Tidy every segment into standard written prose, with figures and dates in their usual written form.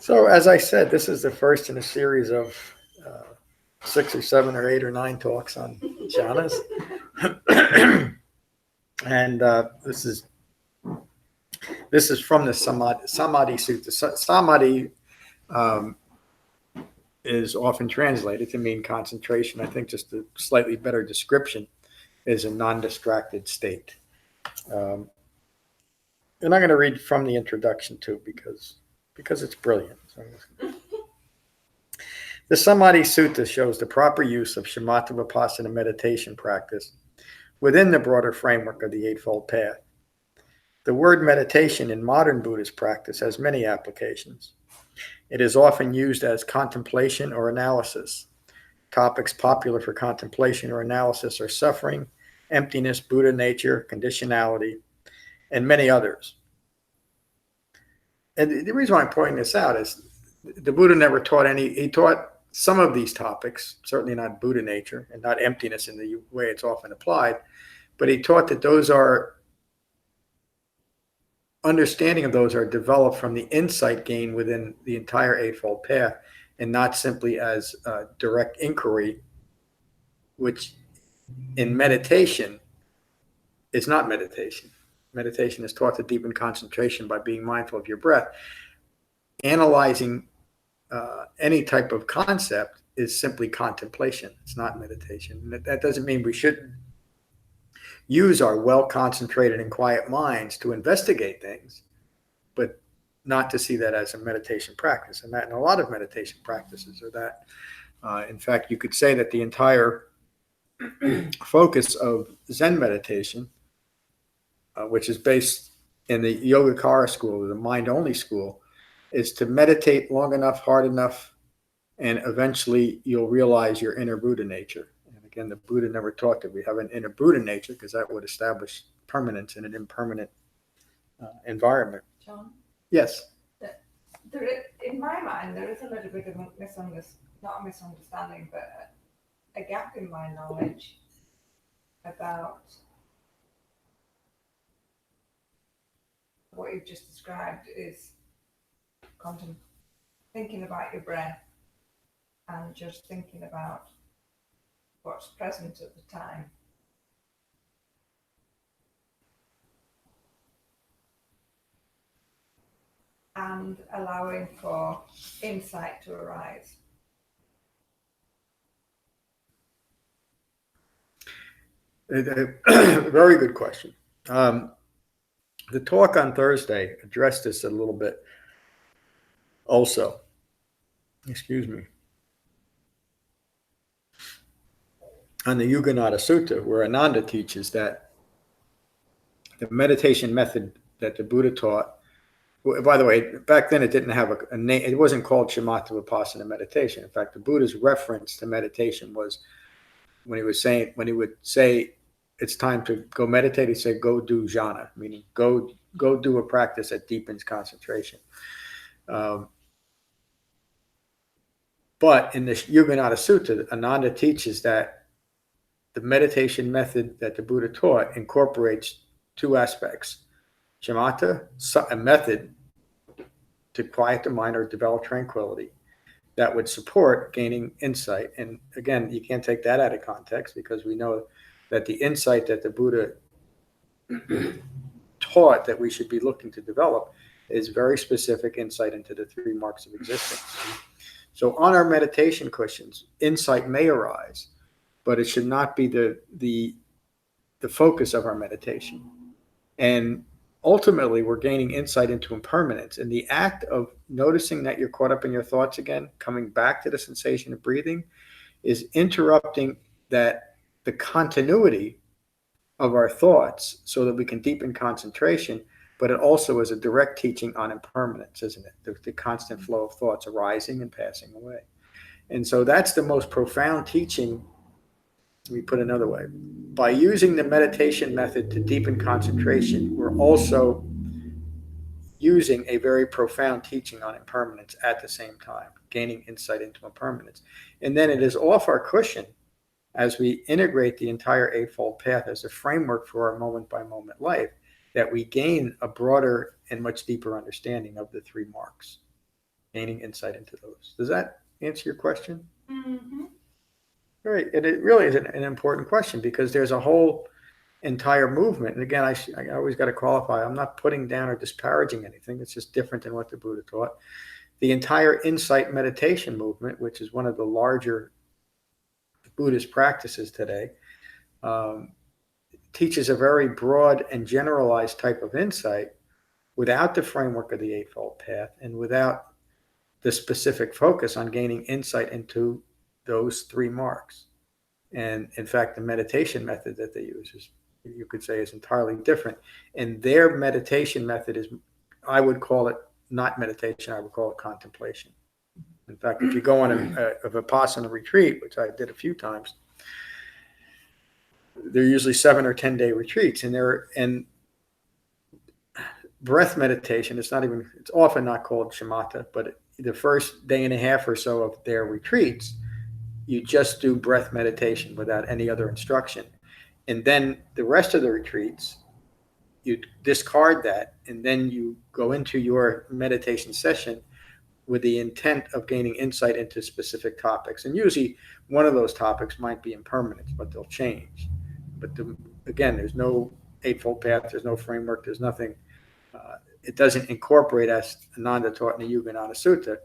So, as I said, this is the first in a series of 6 or 7 or 8 or 9 talks on jhanas. And this is from the Samadhi Sutta. Samadhi is often translated to mean concentration. I think just a slightly better description is a non-distracted state. And I'm going to read from the introduction too, because it's brilliant. So the Samadhi Sutta shows the proper use of Shamatha-Vipassana meditation practice within the broader framework of the Eightfold Path. The word meditation in modern Buddhist practice has many applications. It is often used as contemplation or analysis. Topics popular for contemplation or analysis are suffering, emptiness, Buddha nature, conditionality, and many others. And the reason why I'm pointing this out is the Buddha never taught he taught some of these topics, certainly not Buddha nature and not emptiness in the way it's often applied, but he taught that understanding of those are developed from the insight gained within the entire Eightfold Path and not simply as direct inquiry, which in meditation is not meditation. Meditation is taught to deepen concentration by being mindful of your breath. Analyzing any type of concept is simply contemplation. It's not meditation. That doesn't mean we shouldn't use our well-concentrated and quiet minds to investigate things, but not to see that as a meditation practice. And a lot of meditation practices are that. In fact, you could say that the entire focus of Zen meditation, which is based in the Yogacara school, the mind-only school, is to meditate long enough, hard enough, and eventually you'll realize your inner Buddha nature. And again, the Buddha never taught that we have an inner Buddha nature because that would establish permanence in an impermanent environment. John? Yes? In my mind, there is a little bit of not a misunderstanding, but a gap in my knowledge about what you've just described is thinking about your breath and just thinking about what's present at the time. And allowing for insight to arise. Very good question. The talk on Thursday addressed this a little bit also. Excuse me. On the Yuganada Sutta, where Ananda teaches that the meditation method that the Buddha taught, by the way, back then it didn't have a name. It wasn't called Shamatha-Vipassana meditation. In fact, the Buddha's reference to meditation was when he would say it's time to go meditate, he'd say, go do jhana, meaning go do a practice that deepens concentration. But in the Yuganada Sutta, Ananda teaches that the meditation method that the Buddha taught incorporates two aspects. Shamatha, a method to quiet the mind or develop tranquility that would support gaining insight. And again, you can't take that out of context because we know that the insight that the Buddha taught that we should be looking to develop is very specific insight into the three marks of existence. So on our meditation cushions, insight may arise, but it should not be the focus of our meditation. And ultimately, we're gaining insight into impermanence. And the act of noticing that you're caught up in your thoughts again, coming back to the sensation of breathing, is interrupting the continuity of our thoughts so that we can deepen concentration. But it also is a direct teaching on impermanence, isn't it? The constant flow of thoughts arising and passing away. And so that's the most profound teaching. Let me put it another way. By using the meditation method to deepen concentration, we're also using a very profound teaching on impermanence at the same time, gaining insight into impermanence. And then it is off our cushion as we integrate the entire Eightfold Path as a framework for our moment-by-moment life that we gain a broader and much deeper understanding of the three marks. gaining insight into those. Does that answer your question? Mm-hmm. Right. And it really is an important question, because there's a whole entire movement. And again, I always got to qualify. I'm not putting down or disparaging anything. It's just different than what the Buddha taught. The entire insight meditation movement, which is one of the larger Buddhist practices today, teaches a very broad and generalized type of insight without the framework of the Eightfold Path and without the specific focus on gaining insight into those three marks. And in fact, the meditation method that they use is, you could say, is entirely different. And their meditation method is, I would call it not meditation, I would call it contemplation. In fact, if you go on a Vipassana retreat, which I did a few times, they're usually 7 or 10-day retreats, and breath meditation, it's often not called shamatha, but the first day and a half or so of their retreats, you just do breath meditation without any other instruction. And then the rest of the retreats, you discard that, and then you go into your meditation session with the intent of gaining insight into specific topics. And usually one of those topics might be impermanence, but they'll change. But again, there's no Eightfold Path, there's no framework, there's nothing. It doesn't incorporate, as Ananda taught in the Yuganada Sutta,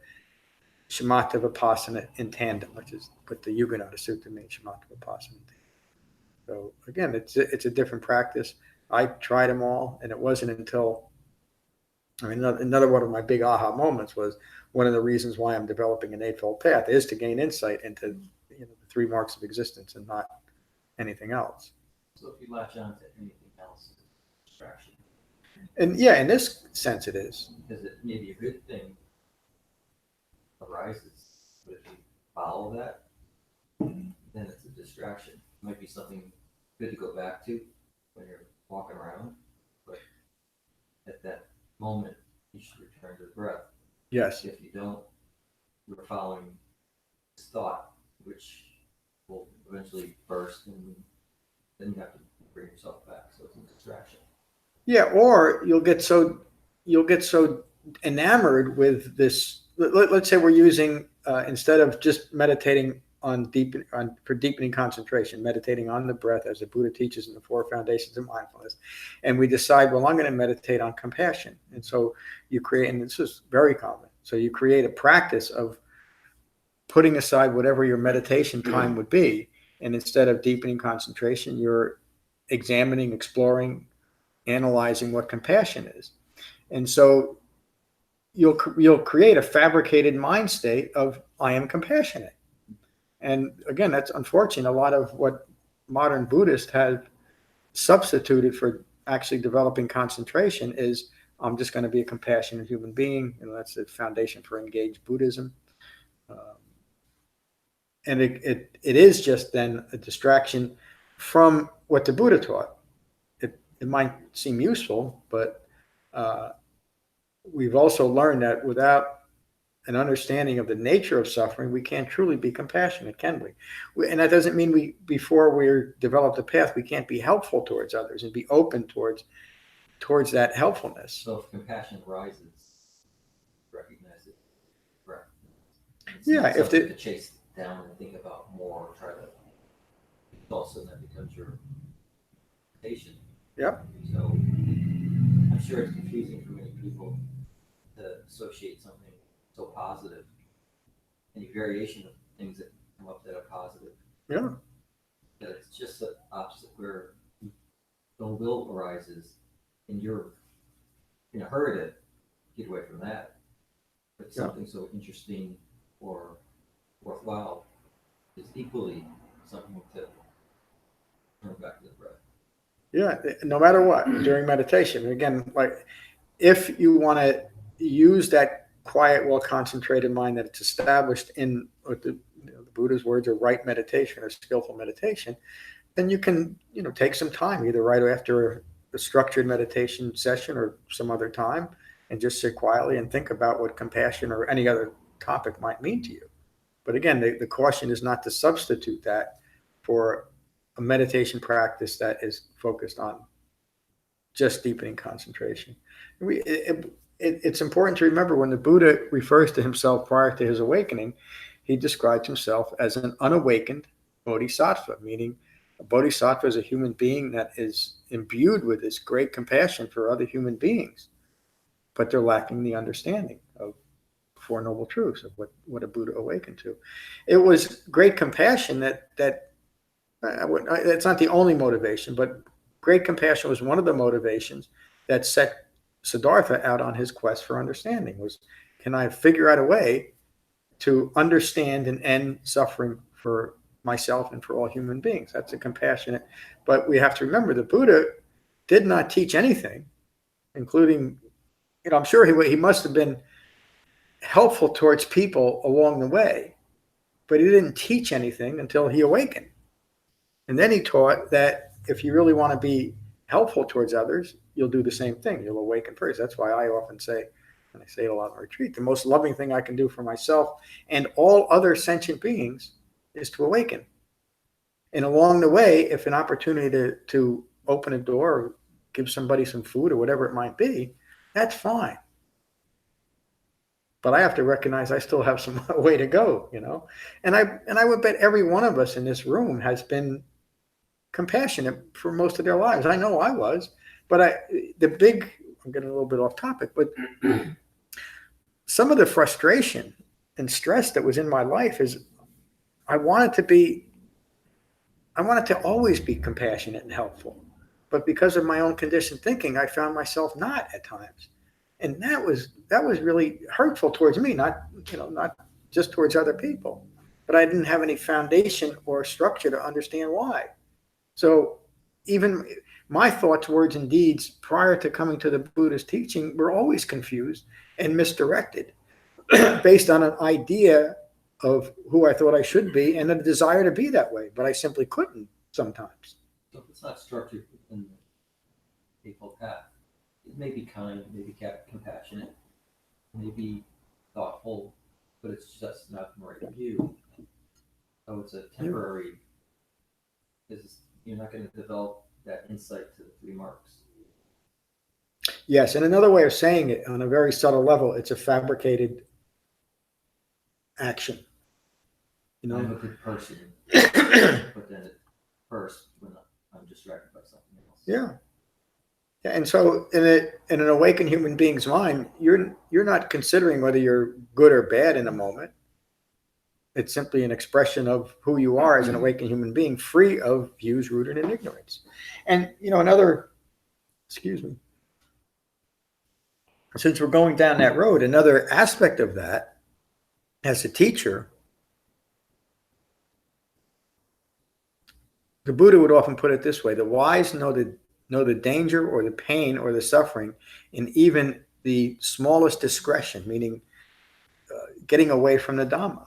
Shamatha-Vipassana in tandem, which is what the Yuganada Sutta means, Shamatha-Vipassana. So again, it's a different practice. I tried them all, and it wasn't until, another one of my big aha moments was, one of the reasons why I'm developing an Eightfold Path is to gain insight into the three marks of existence and not anything else. So if you latch on to anything else, it's a distraction. And yeah, in this sense it is. Because it may be a good thing arises, but if you follow that, then it's a distraction. It might be something good to go back to when you're walking around, but at that moment you should return to the breath. Yes. If you don't, you're following this thought, which will eventually burst, and then you have to bring yourself back. So it's a distraction. Yeah, or you'll get so enamored with this. Let's say we're using instead of just meditating for deepening concentration, meditating on the breath as the Buddha teaches in the 4 foundations of mindfulness, and we decide, well, I'm going to meditate on compassion, and so you create, and this is very common. So you create a practice of putting aside whatever your meditation time would be, and instead of deepening concentration, you're examining, exploring, analyzing what compassion is. And so you'll create a fabricated mind state of, I am compassionate. And again, that's unfortunate. A lot of what modern Buddhists have substituted for actually developing concentration is, I'm just going to be a compassionate human being. That's the foundation for engaged Buddhism. And it is just then a distraction from what the Buddha taught. It might seem useful, but we've also learned that without an understanding of the nature of suffering, we can't truly be compassionate, can we? And that doesn't mean before we're developed a path, we can't be helpful towards others and be open towards that helpfulness. So if compassion rises, recognize it. Right. It's Yeah, not if something to chase down and think about more, or try to. Also, that becomes your meditation. Yep. So I'm sure it's confusing for many people to associate something so positive, any variation of things that come up that are positive. Yeah. That it's just the opposite, where the will arises and you're in a hurry to get away from that. But something so interesting or worthwhile is equally something to turn back to the breath. Yeah, no matter what, during meditation. Again, like, if you want to use that quiet, well-concentrated mind that it's established in what the Buddha's words are, right meditation or skillful meditation, then you can take some time, either right after a structured meditation session or some other time, and just sit quietly and think about what compassion or any other topic might mean to you. But again, the caution is not to substitute that for a meditation practice that is focused on just deepening concentration. it's important to remember when the Buddha refers to himself prior to his awakening, he describes himself as an unawakened bodhisattva, meaning a bodhisattva is a human being that is imbued with this great compassion for other human beings, but they're lacking the understanding of Four Noble Truths, of what a Buddha awakened to. It was great compassion that it's not the only motivation, but great compassion was one of the motivations that set Siddhartha out on his quest for understanding. Was, can I figure out a way to understand and end suffering for myself and for all human beings? That's a compassionate. But we have to remember the Buddha did not teach anything, including, I'm sure he must have been helpful towards people along the way, but he didn't teach anything until he awakened. And then he taught that if you really want to be helpful towards others, you'll do the same thing. You'll awaken first. That's why I often say, and I say it a lot in retreat, the most loving thing I can do for myself and all other sentient beings is to awaken. And along the way, if an opportunity to open a door or give somebody some food or whatever it might be, that's fine. But I have to recognize I still have some way to go, And I would bet every one of us in this room has been compassionate for most of their lives. I know I was, but I'm getting a little bit off topic, but some of the frustration and stress that was in my life is I wanted to always be compassionate and helpful. But because of my own conditioned thinking, I found myself not at times. And that was really hurtful towards me, not just towards other people. But I didn't have any foundation or structure to understand why. So even my thoughts, words, and deeds prior to coming to the Buddha's teaching were always confused and misdirected based on an idea of who I thought I should be and a desire to be that way, but I simply couldn't sometimes. So if it's not structured in the Eightfold Path, it may be kind, maybe compassionate, maybe thoughtful, but it's just not the right view. So it's a temporary, because you're not going to develop that insight to the three marks. Yes, and another way of saying it on a very subtle level, it's a fabricated action. I'm a good person, but then at first when I'm distracted by something else. Yeah. And so in an awakened human being's mind, you're not considering whether you're good or bad in a moment. It's simply an expression of who you are as an awakened human being, free of views rooted in ignorance. And, since we're going down that road, another aspect of that, as a teacher, the Buddha would often put it this way: the wise know the danger or the pain or the suffering in even the smallest discretion, meaning getting away from the Dhamma.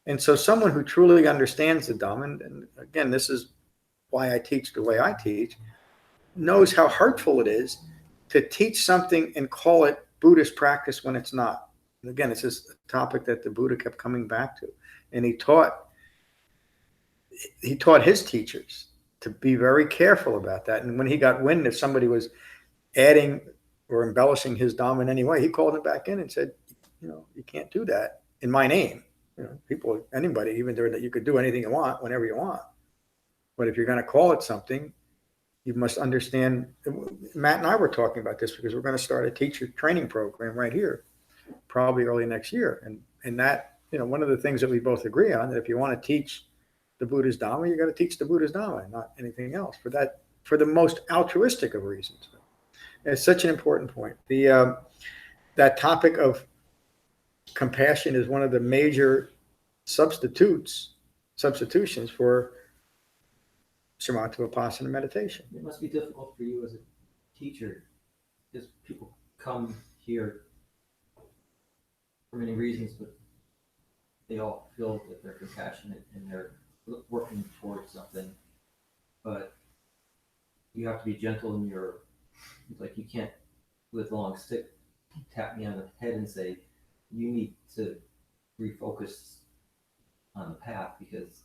And so someone who truly understands the Dhamma, and again, this is why I teach the way I teach, knows how hurtful it is to teach something and call it Buddhist practice when it's not. And again, it's this topic that the Buddha kept coming back to. And he taught his teachers to be very careful about that. And when he got wind that somebody was adding or embellishing his Dhamma in any way, he called him back in and said, you can't do that in my name. Anybody, even there, that you could do anything you want, whenever you want. But if you're going to call it something, you must understand. Matt and I were talking about this because we're going to start a teacher training program right here, probably early next year. And that, one of the things that we both agree on, that if you want to teach the Buddha's Dhamma, you got to teach the Buddha's Dhamma, not anything else. For the most altruistic of reasons. It's such an important point. That topic of compassion is one of the major substitutions for Shamatha-Vipassana meditation. It must be difficult for you as a teacher, because people come here for many reasons, but they all feel that they're compassionate and they're working towards something. But you have to be gentle in you can't with a long stick tap me on the head and say, you need to refocus on the path because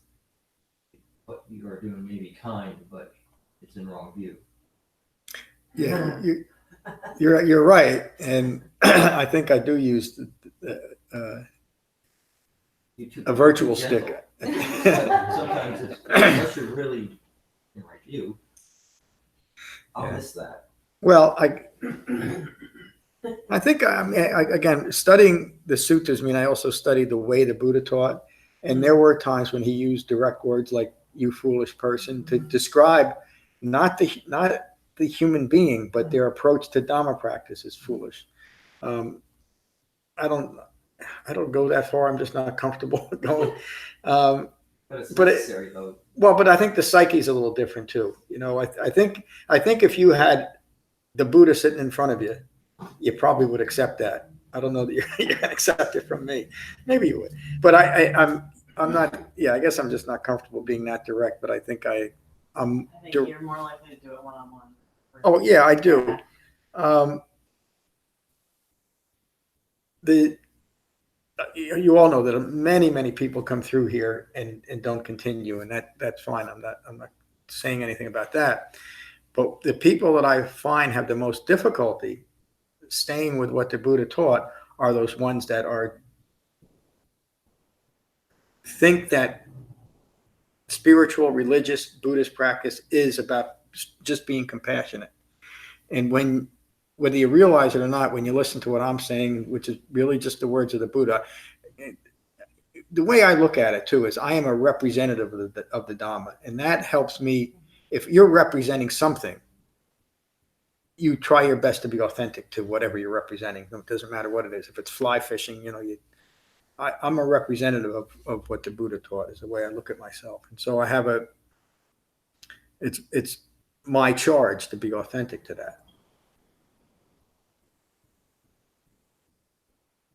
what you are doing may be kind, but it's in the wrong view. Yeah, you're right. And I think I do use a virtual stick. Sometimes it's, unless you're really in my view, I'll miss that. Well, I think again, studying the suttas, I also studied the way the Buddha taught, and there were times when he used direct words like "you foolish person" to describe not the human being, but their approach to Dhamma practice is foolish. I don't go that far. I'm just not comfortable going. But it's necessary, though. Well, but I think the psyche is a little different too. I think if you had the Buddha sitting in front of you, you probably would accept that. I don't know that you're going to accept it from me. Maybe you would, but I'm not. Yeah, I guess I'm just not comfortable being that direct. But I think I think you're more likely to do it one-on-one. Oh yeah, I do. You all know that many people come through here and don't continue, and that's fine. I'm not saying anything about that. But the people that I find have the most difficulty staying with what the Buddha taught are those ones that think that spiritual, religious, Buddhist practice is about just being compassionate. And whether you realize it or not, when you listen to what I'm saying, which is really just the words of the Buddha, the way I look at it too is I am a representative of the Dhamma, and that helps me. If you're representing something, you try your best to be authentic to whatever you're representing. It doesn't matter what it is. If it's fly fishing, I'm a representative of what the Buddha taught, is the way I look at myself. And so I have it's my charge to be authentic to that.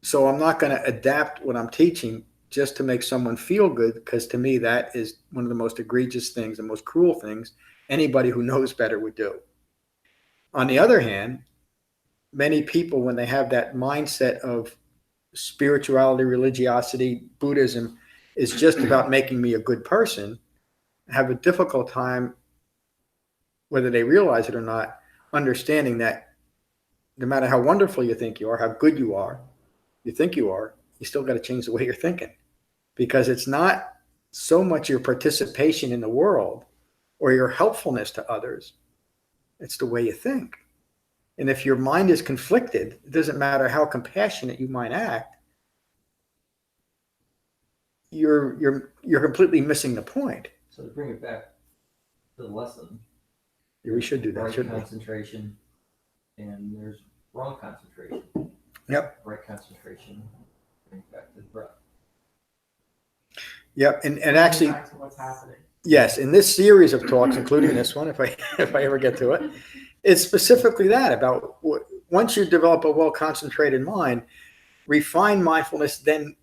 So I'm not going to adapt what I'm teaching just to make someone feel good, because to me, that is one of the most egregious things, the most cruel things anybody who knows better would do. On the other hand, many people, when they have that mindset of spirituality, religiosity, Buddhism is just about making me a good person, have a difficult time, whether they realize it or not, understanding that no matter how wonderful you think you are, how good you think you are, you still got to change the way you're thinking, because it's not so much your participation in the world or your helpfulness to others. It's the way you think. And if your mind is conflicted, it doesn't matter how compassionate you might act, you're completely missing the point. So to bring it back to the lesson, We should do that, right shouldn't we? concentration, and there's wrong concentration. Yep. Right concentration, bring it back to the breath. Yep. And actually, Back to what's happening. yes, in this series of talks, including this one, if I ever get to it, it's specifically that about once you develop a well-concentrated mind, refined mindfulness, then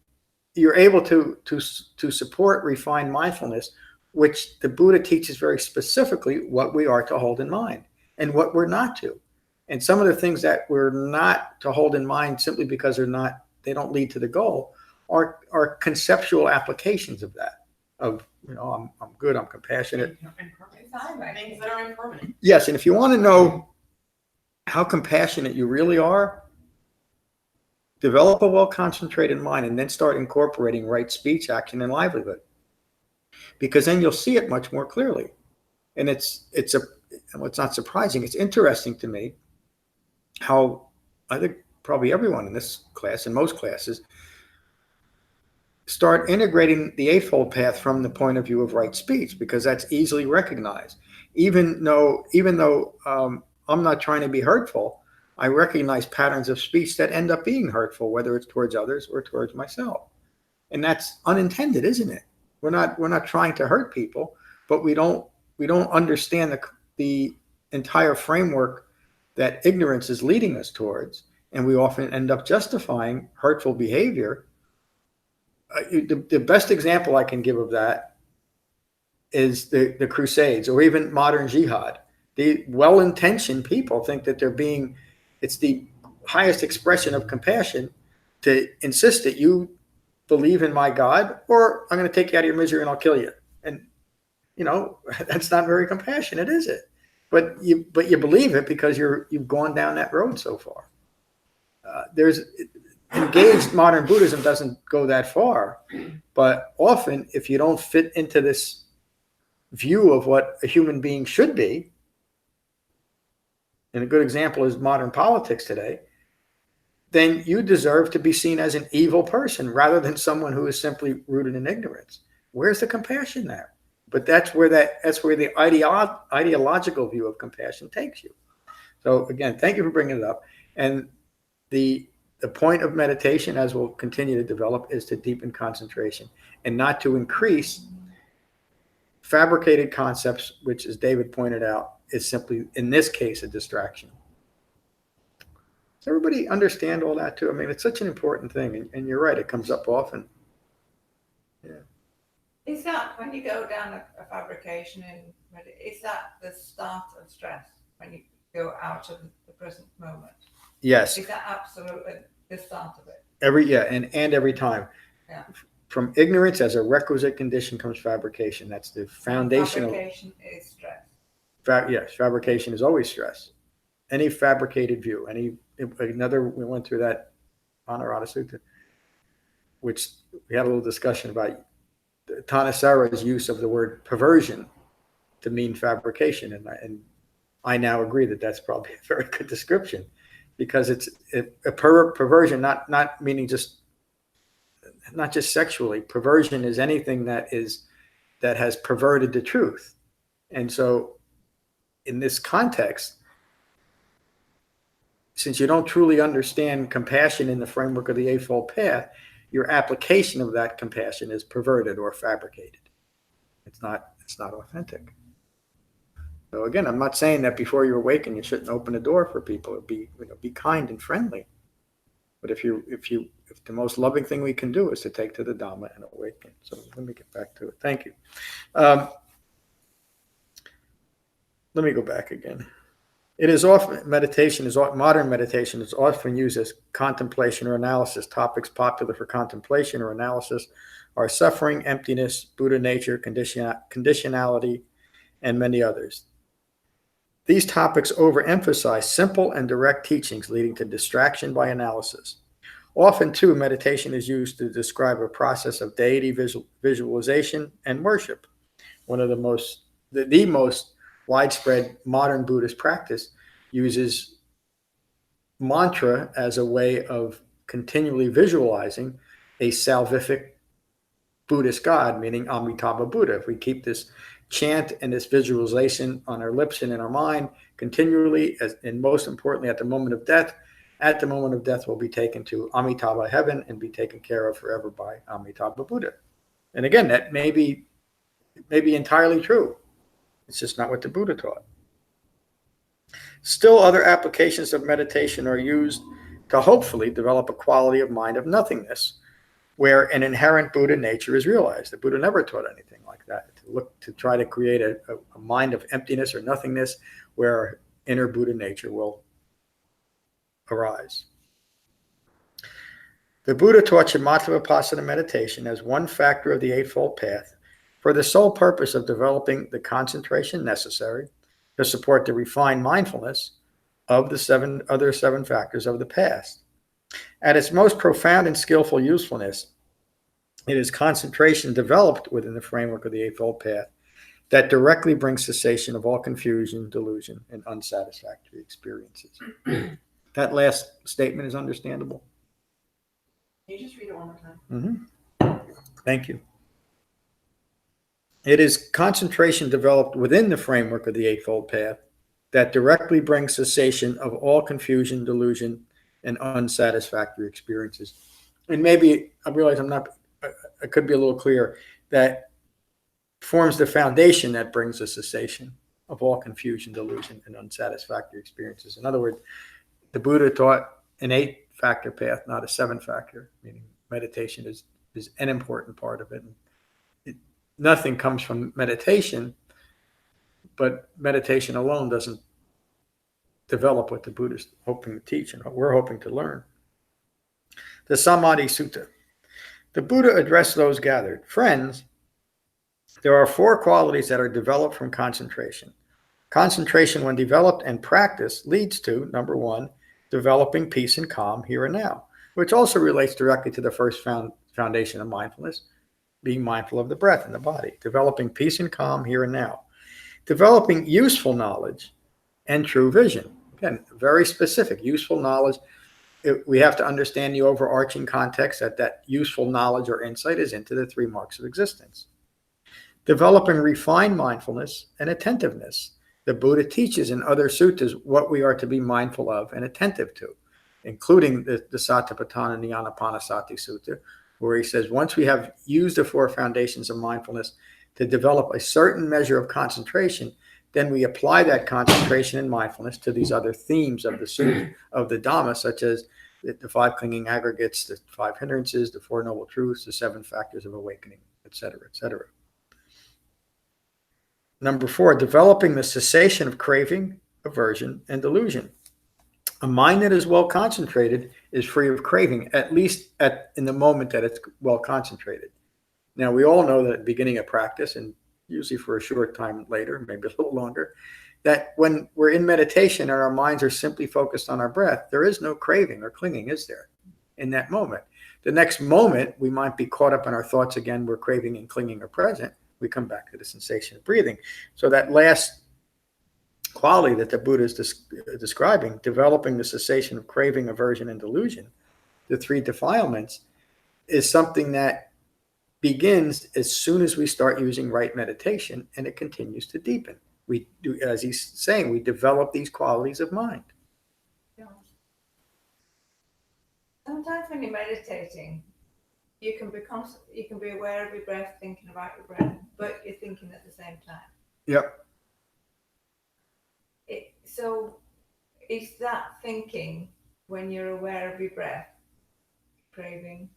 you're able to support refined mindfulness, which the Buddha teaches very specifically what we are to hold in mind and what we're not to. And some of the things that we're not to hold in mind simply because they don't lead to the goal are conceptual applications of that. Of, I'm good, I'm compassionate. Things that are impermanent. Yes, and if you want to know how compassionate you really are, develop a well-concentrated mind and then start incorporating right speech, action, and livelihood. Because then you'll see it much more clearly. And it's not surprising, it's interesting to me how I think probably everyone in this class, in most classes, start integrating the Eightfold Path from the point of view of right speech, because that's easily recognized. Even though I'm not trying to be hurtful, I recognize patterns of speech that end up being hurtful, whether it's towards others or towards myself. And that's unintended, isn't it? We're not trying to hurt people, but we don't understand the entire framework that ignorance is leading us towards, and we often end up justifying hurtful behavior. The best example I can give of that is the Crusades, or even modern jihad. The well-intentioned people think that it's the highest expression of compassion to insist that you believe in my God, or I'm going to take you out of your misery and I'll kill you. And that's not very compassionate, is it? But you believe it because you've gone down that road so far. there's engaged modern Buddhism doesn't go that far, but often if you don't fit into this view of what a human being should be, and a good example is modern politics today, then you deserve to be seen as an evil person rather than someone who is simply rooted in ignorance. Where's the compassion there? But that's where the ideological view of compassion takes you. So again, thank you for bringing it up. And the point of meditation, as we'll continue to develop, is to deepen concentration and not to increase fabricated concepts, which, as David pointed out, is simply, in this case, a distraction. Does everybody understand all that too? I mean, it's such an important thing, and you're right, it comes up often. Yeah. Is that when you go down a fabrication is that the start of stress when you go out of the present moment? Yes. Is that absolutely the start of it? And every time. Yeah. From ignorance as a requisite condition comes fabrication. That's the foundation. Fabrication is stress. Yes, fabrication is always stress. Any fabricated view, we went through that Samadhi Sutta, which we had a little discussion about Thanissara's use of the word perversion to mean fabrication. And I now agree that that's probably a very good description, because it's a perversion, not meaning not just sexually. Perversion is anything that has perverted the truth. And so in this context, since you don't truly understand compassion in the framework of the Eightfold Path, your application of that compassion is perverted or fabricated. It's not authentic. So again, I'm not saying that before you awaken you shouldn't open a door for people or be kind and friendly. But if the most loving thing we can do is to take to the Dhamma and awaken. So let me get back to it. Thank you. Let me go back again. Modern meditation is often used as contemplation or analysis. Topics popular for contemplation or analysis are suffering, emptiness, Buddha nature, conditionality, and many others. These topics overemphasize simple and direct teachings, leading to distraction by analysis. Often, too, meditation is used to describe a process of deity visualization and worship. One of the most widespread modern Buddhist practice uses mantra as a way of continually visualizing a salvific Buddhist God, meaning Amitabha Buddha. If we keep this chant and this visualization on our lips and in our mind continually, and most importantly at the moment of death, we'll be taken to Amitabha heaven and be taken care of forever by Amitabha Buddha. And again, that may be entirely true. It's just not what the Buddha taught. Still, other applications of meditation are used to hopefully develop a quality of mind of nothingness, where an inherent Buddha nature is realized. The Buddha never taught anything like that, to try to create a mind of emptiness or nothingness where inner Buddha nature will arise. The Buddha taught Shamatha-Vipassana meditation as one factor of the Eightfold Path for the sole purpose of developing the concentration necessary to support the refined mindfulness of the other seven factors of the past. At its most profound and skillful usefulness, it is concentration developed within the framework of the Eightfold Path that directly brings cessation of all confusion, delusion, and unsatisfactory experiences. That last statement is understandable. Can you just read it one more time? Mm-hmm. Thank you. It is concentration developed within the framework of the Eightfold Path that directly brings cessation of all confusion, delusion, and unsatisfactory experiences. And maybe I realize I could be a little clear, that forms the foundation that brings a cessation of all confusion, delusion, and unsatisfactory experiences. In other words, the Buddha taught an 8-factor path, not a 7-factor, meaning meditation is an important part of it. Nothing comes from meditation, but meditation alone doesn't develop what the Buddha is hoping to teach and what we're hoping to learn. The Samadhi Sutta. The Buddha addressed those gathered. Friends, there are 4 qualities that are developed from concentration. Concentration, when developed and practiced, leads to, number 1, developing peace and calm here and now, which also relates directly to the first foundation of mindfulness, being mindful of the breath and the body, developing peace and calm here and now, developing useful knowledge and true vision. Again, very specific, useful knowledge. We have to understand the overarching context that useful knowledge or insight is into the three marks of existence. Developing refined mindfulness and attentiveness. The Buddha teaches in other suttas what we are to be mindful of and attentive to, including the Satipatthana and the Anapanasati Sutta, where he says, once we have used the four foundations of mindfulness to develop a certain measure of concentration, then we apply that concentration and mindfulness to these other themes of the sutta, of the Dhamma, such as the five clinging aggregates, the five hindrances, the four noble truths, the seven factors of awakening, etc., etc. Number 4, developing the cessation of craving, aversion, and delusion. A mind that is well concentrated is free of craving, at least in the moment that it's well concentrated. Now, we all know that at the beginning of practice, and usually for a short time later, maybe a little longer, that when we're in meditation and our minds are simply focused on our breath, there is no craving or clinging, is there, in that moment? The next moment, we might be caught up in our thoughts again where craving and clinging are present. We come back to the sensation of breathing. So that last quality that the Buddha is describing, developing the cessation of craving, aversion, and delusion, the three defilements, is something that begins as soon as we start using right meditation, and it continues to deepen. We do, as he's saying, we develop these qualities of mind. Yeah. Sometimes when you're meditating, you can be aware of your breath, thinking about your breath, but you're thinking at the same time. Yep. So is that thinking, when you're aware of your breath, craving,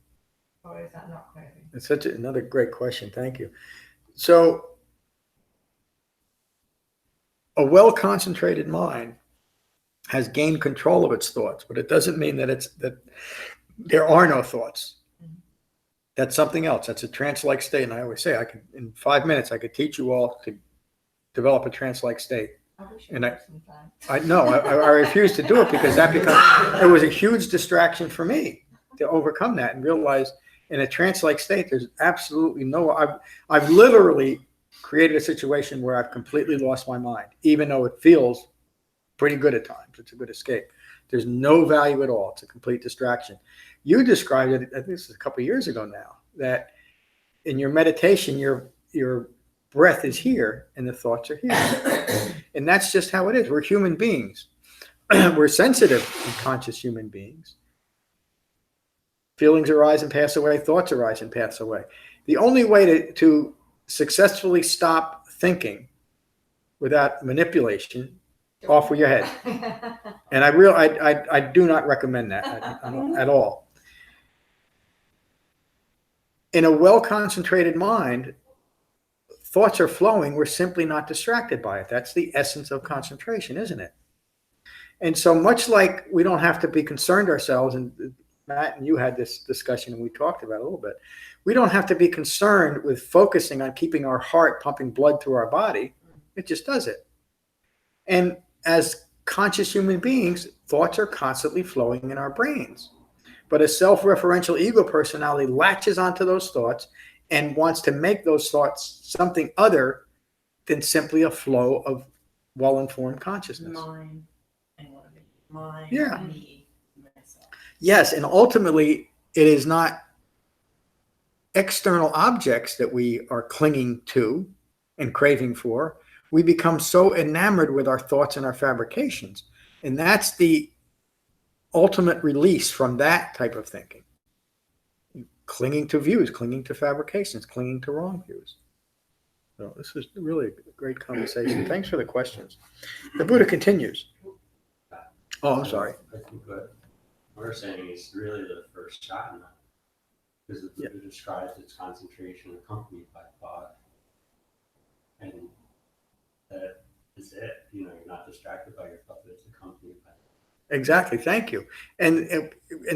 or is that not craving? It's another great question. Thank you. So a well-concentrated mind has gained control of its thoughts, but it doesn't mean that there are no thoughts. That's something else. That's a trance-like state. And I always say, in 5 minutes, I could teach you all to develop a trance-like state. I wish And I I refuse to do it because it was a huge distraction for me to overcome that and realize in a trance-like state, there's absolutely I've literally created a situation where I've completely lost my mind, even though it feels pretty good at times. It's a good escape. There's no value at all. It's a complete distraction. You described it, I think this is a couple of years ago now, that in your meditation, your breath is here and the thoughts are here. And that's just how it is. We're human beings. We're sensitive and conscious human beings. Feelings arise and pass away. Thoughts arise and pass away. The only way to successfully stop thinking without manipulation, off with your head. And I do not recommend that at all. In a well-concentrated mind, thoughts are flowing. We're simply not distracted by it. That's the essence of concentration, isn't it? And so much like we don't have to be concerned ourselves, and Matt and you had this discussion and we talked about it a little bit. We don't have to be concerned with focusing on keeping our heart pumping blood through our body. It just does it. And as conscious human beings, thoughts are constantly flowing in our brains. But a self-referential ego personality latches onto those thoughts and wants to make those thoughts something other than simply a flow of well-informed consciousness. Mine, I want to be mine, Yeah. me, myself. Yes, and ultimately, it is not external objects that we are clinging to and craving for. We become so enamored with our thoughts and our fabrications. And that's the ultimate release from that type of thinking. Clinging to views, clinging to fabrications, clinging to wrong views. So this is really a great conversation. Thanks for the questions. The Buddha continues. Oh, I'm sorry. I think what we're saying is really the first jhana, because the Buddha describes its concentration accompanied by thought. And that is it. You're not distracted by your thought, but it's accompanied by thought. Exactly. Thank you. And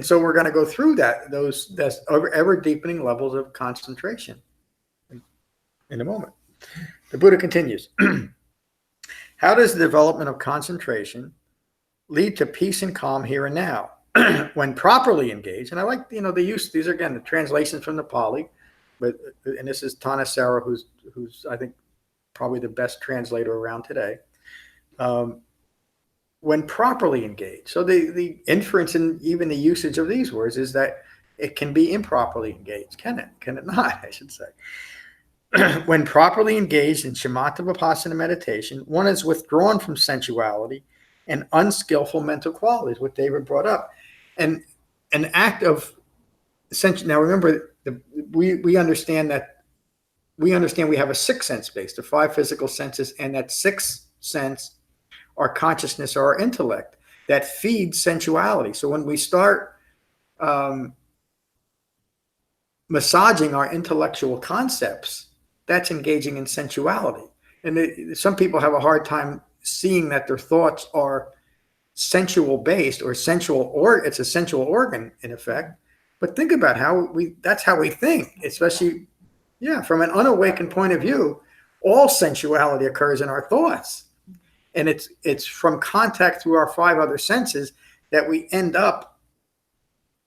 so we're going to go through those ever deepening levels of concentration in a moment. The Buddha continues. How does the development of concentration lead to peace and calm here and now. When properly engaged, and I like, the use, these are again the translations from the Pali, and this is Thanissaro, who's I think probably the best translator around today. When properly engaged, so the inference and even the usage of these words is that it can be improperly engaged. Can it? Can it not? I should say. When properly engaged in Shamatha-Vipassana meditation, one is withdrawn from sensuality and unskillful mental qualities, what David brought up. And an act of sensuality. Now remember, we understand that we have a sixth sense base, the five physical senses, and that sixth sense, our consciousness, or our intellect, that feeds sensuality. So when we start massaging our intellectual concepts, that's engaging in sensuality. And some people have a hard time seeing that their thoughts are sensual based or sensual, or it's a sensual organ in effect. But think about that's how we think, especially, from an unawakened point of view, all sensuality occurs in our thoughts. And it's from contact through our five other senses that we end up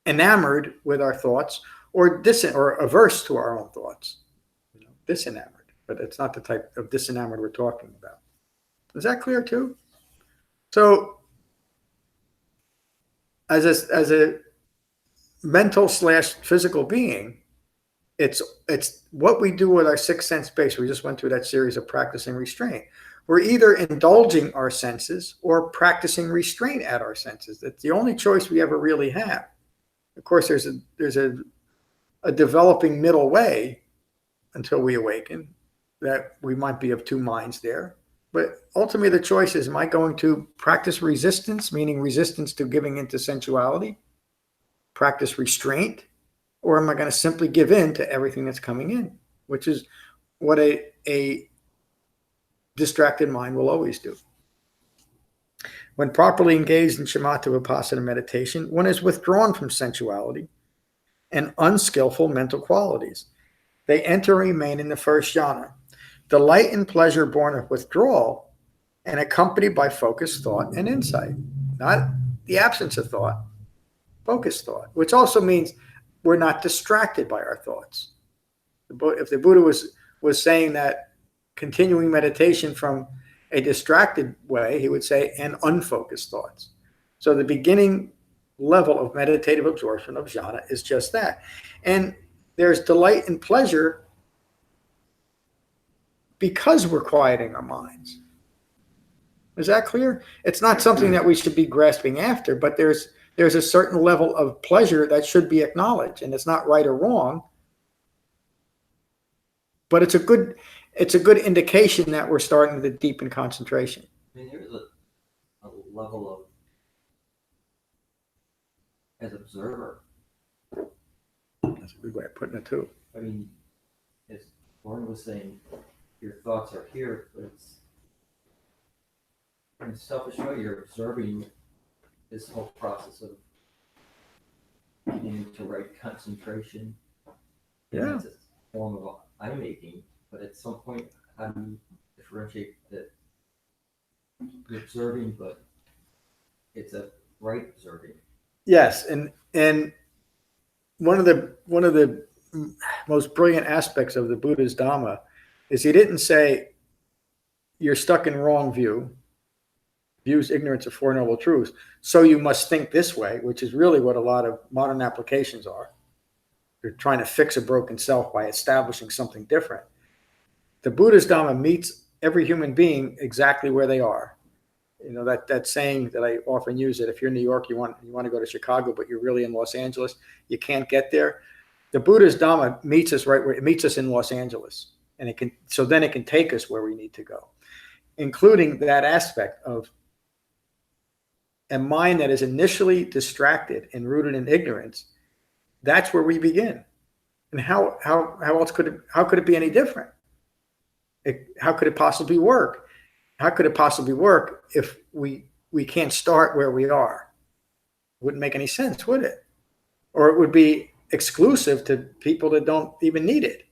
enamored with our thoughts, or averse to our own thoughts. Disenamored, but it's not the type of disenamored we're talking about. Is that clear too? So as a mental / physical being, it's what we do with our sixth sense base. We just went through that series of practicing restraint. We're either indulging our senses or practicing restraint at our senses. That's the only choice we ever really have. Of course, there's a developing middle way until we awaken, that we might be of two minds there. But ultimately the choice is, am I going to practice resistance, meaning resistance to giving into sensuality, practice restraint, or am I going to simply give in to everything that's coming in, which is what a distracted mind will always do. When properly engaged in Shamatha-Vipassana meditation, one is withdrawn from sensuality and unskillful mental qualities. They enter and remain in the first jhana, delight and pleasure born of withdrawal and accompanied by focused thought and insight. Not the absence of thought, focused thought, which also means we're not distracted by our thoughts. If the Buddha was saying that continuing meditation from a distracted way, he would say, and unfocused thoughts. So the beginning level of meditative absorption of jhana is just that. And there's delight and pleasure because we're quieting our minds. Is that clear? It's not something that we should be grasping after, but there's a certain level of pleasure that should be acknowledged, and it's not right or wrong, but it's a good indication that we're starting to deepen concentration. I mean, there's a level of, as observer. That's a good way of putting it too. I mean, as Lauren was saying, your thoughts are here, but it's in a selfish way, you're observing this whole process of getting into right concentration. Yeah. It's a form of eye making, but at some point, how do you differentiate that you're observing, but it's a right observing? Yes, and one of the most brilliant aspects of the Buddha's Dhamma is he didn't say you're stuck in wrong views ignorance of Four Noble Truths, so you must think this way, which is really what a lot of modern applications are. They're trying to fix a broken self by establishing something different. The Buddha's Dhamma meets every human being exactly where they are. You know, that saying that I often use, that if you're in New York, you want to go to Chicago, but you're really in Los Angeles, you can't get there. The Buddha's Dhamma meets us right where it meets us in Los Angeles, and then it can take us where we need to go, including that aspect of a mind that is initially distracted and rooted in ignorance. That's where we begin. And how else could it be any different? How could it possibly work? How could it possibly work if we can't start where we are? It wouldn't make any sense, would it? Or it would be exclusive to people that don't even need it.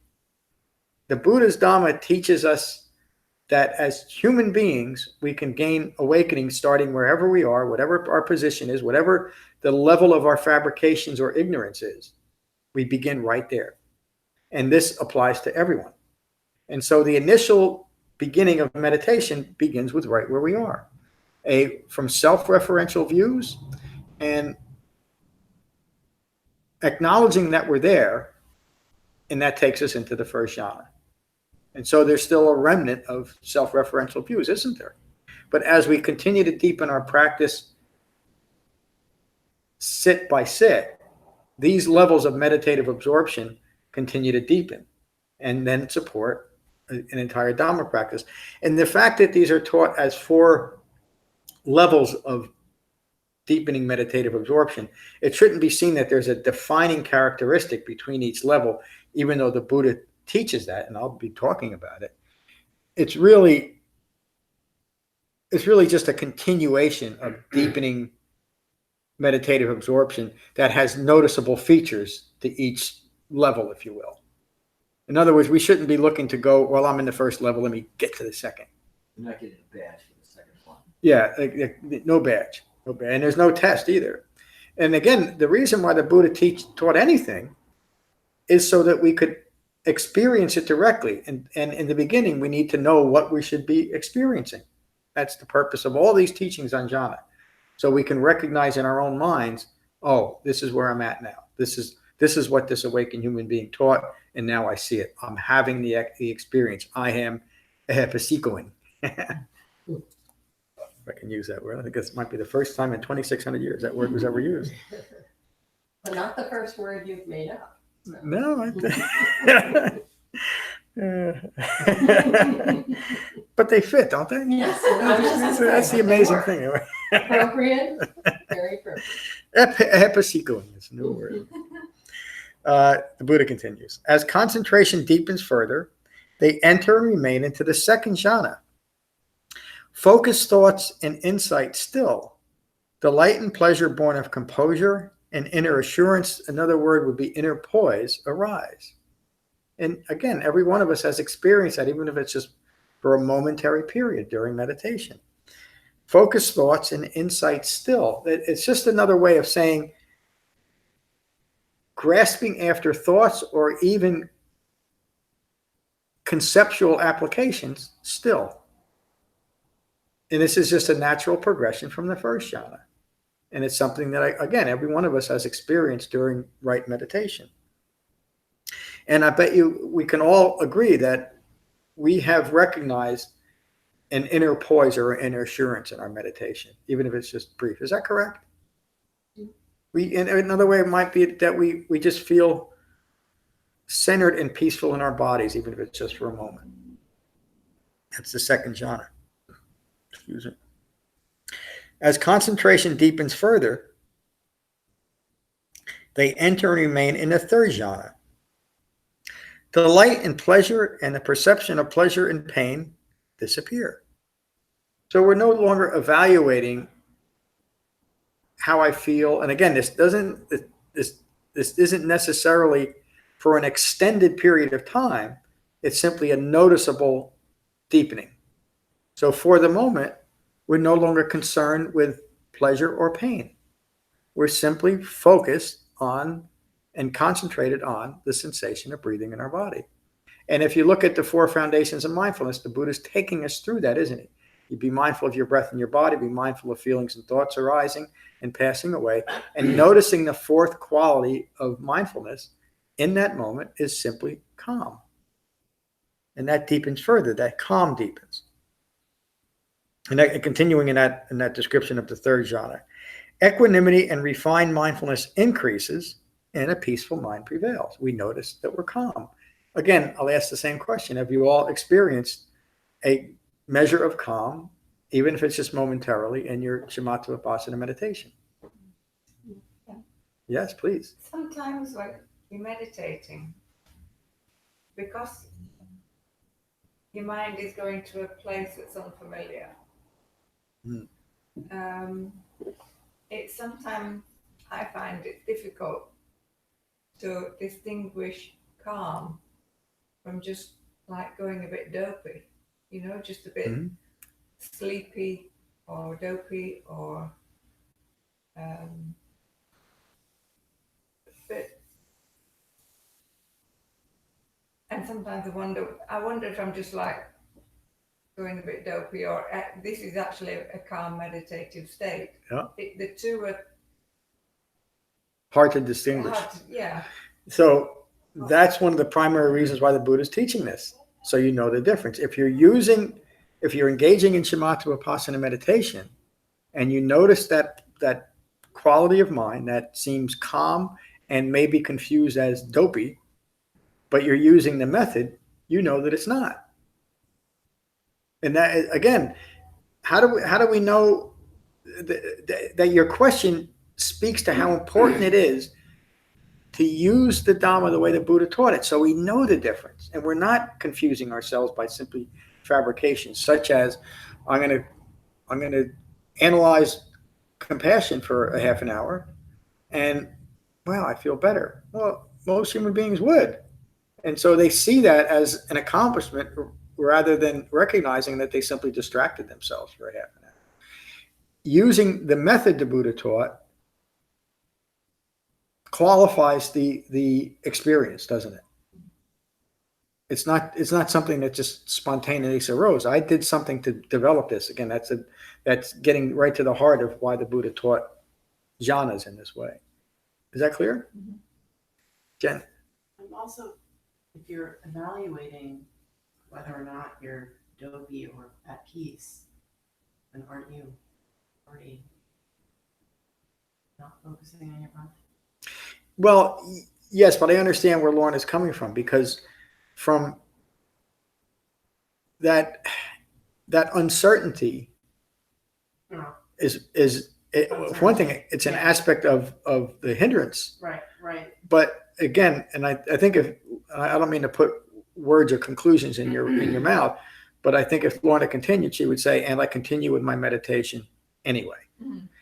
The Buddha's Dhamma teaches us that as human beings, we can gain awakening starting wherever we are, whatever our position is, whatever the level of our fabrications or ignorance is. We begin right there. And this applies to everyone. And so the initial beginning of meditation begins with right where we are, from self-referential views and acknowledging that we're there, and that takes us into the first jhana. And so there's still a remnant of self-referential views, isn't there? But as we continue to deepen our practice sit by sit, these levels of meditative absorption continue to deepen and then support an entire Dhamma practice. And the fact that these are taught as 4 levels of deepening meditative absorption, it shouldn't be seen that there's a defining characteristic between each level, even though the Buddha teaches that, and I'll be talking about it. It's really just a continuation of deepening meditative absorption that has noticeable features to each level, if you will. In other words, we shouldn't be looking to go, well, I'm in the first level, let me get to the second. You're not getting a badge for the second one. Yeah, no badge. And there's no test either. And again, the reason why the Buddha taught anything is so that we could experience it directly. And in the beginning, we need to know what we should be experiencing. That's the purpose of all these teachings on jhana. So we can recognize in our own minds, oh, this is where I'm at now. This is what this awakened human being taught, and now I see it. I'm having the experience. I am episekoing. If I can use that word. I think this might be the first time in 2,600 years that word was ever used. But not the first word you've made up. No, but they fit, don't they? Yes, I was just That's the amazing thing. appropriate, very appropriate. Episekoing is a new word. The Buddha continues. As concentration deepens further, they enter and remain into the second jhana. Focused thoughts and insight still. Delight and pleasure born of composure and inner assurance, another word would be inner poise, arise. And again, every one of us has experienced that, even if it's just for a momentary period during meditation. Focused thoughts and insight still. It's just another way of saying grasping after thoughts or even conceptual applications still. And this is just a natural progression from the first jhana. And it's something that, again, every one of us has experienced during right meditation. And I bet you we can all agree that we have recognized an inner poise or inner assurance in our meditation, even if it's just brief. Is that correct? Another way it might be that we just feel centered and peaceful in our bodies, even if it's just for a moment. That's the second jhana. Excuse me. As concentration deepens further, they enter and remain in the third jhana. Delight and pleasure and the perception of pleasure and pain disappear. So we're no longer evaluating how I feel. And again, this isn't necessarily for an extended period of time. It's simply a noticeable deepening. So for the moment, we're no longer concerned with pleasure or pain. We're simply focused on and concentrated on the sensation of breathing in our body. And if you look at the 4 foundations of mindfulness, the Buddha's taking us through that, isn't he? You be mindful of your breath in your body, be mindful of feelings and thoughts arising and passing away, and noticing the 4th quality of mindfulness in that moment is simply calm. And that deepens further, that calm deepens. And continuing in that description of the third jhana, equanimity and refined mindfulness increases and a peaceful mind prevails. We notice that we're calm. Again, I'll ask the same question. Have you all experienced a measure of calm, even if it's just momentarily, in your Shamatha-Vipassana meditation? Yeah. Yes, please. Sometimes when you're meditating, because your mind is going to a place that's unfamiliar, it's sometimes, I find it difficult to distinguish calm from just like going a bit dopey. just a bit Mhm. sleepy or dopey or but and sometimes I wonder if I'm just like going a bit dopey or this is actually a calm meditative state. Yeah. The two are Hard to distinguish. hard to, yeah. So that's one of the primary reasons why the Buddha is teaching this. So you know the difference. If you're engaging in Shamatha-Vipassana meditation, and you notice that quality of mind that seems calm and may be confused as dopey, but you're using the method, you know that it's not. And that, again, how do we know that your question speaks to how important it is to use the Dhamma the way the Buddha taught it, so we know the difference, and we're not confusing ourselves by simply fabrications, such as I'm going to analyze compassion for a half an hour, and wow, I feel better. Well, most human beings would, and so they see that as an accomplishment rather than recognizing that they simply distracted themselves for a half an hour. Using the method the Buddha taught qualifies the experience, doesn't it? It's not something that just spontaneously arose. I did something to develop this. Again, that's getting right to the heart of why the Buddha taught jhanas in this way. Is that clear? Mm-hmm. Jen? And also, if you're evaluating whether or not you're dopey or at peace, then aren't you already not focusing on your breath? Well, yes, but I understand where Lauren is coming from, because from that uncertainty No. is one thing. It's an aspect of the hindrance. Right. But again, and I think I don't mean to put words or conclusions in your mouth, but I think if Lorna continued, she would say, and I continue with my meditation anyway.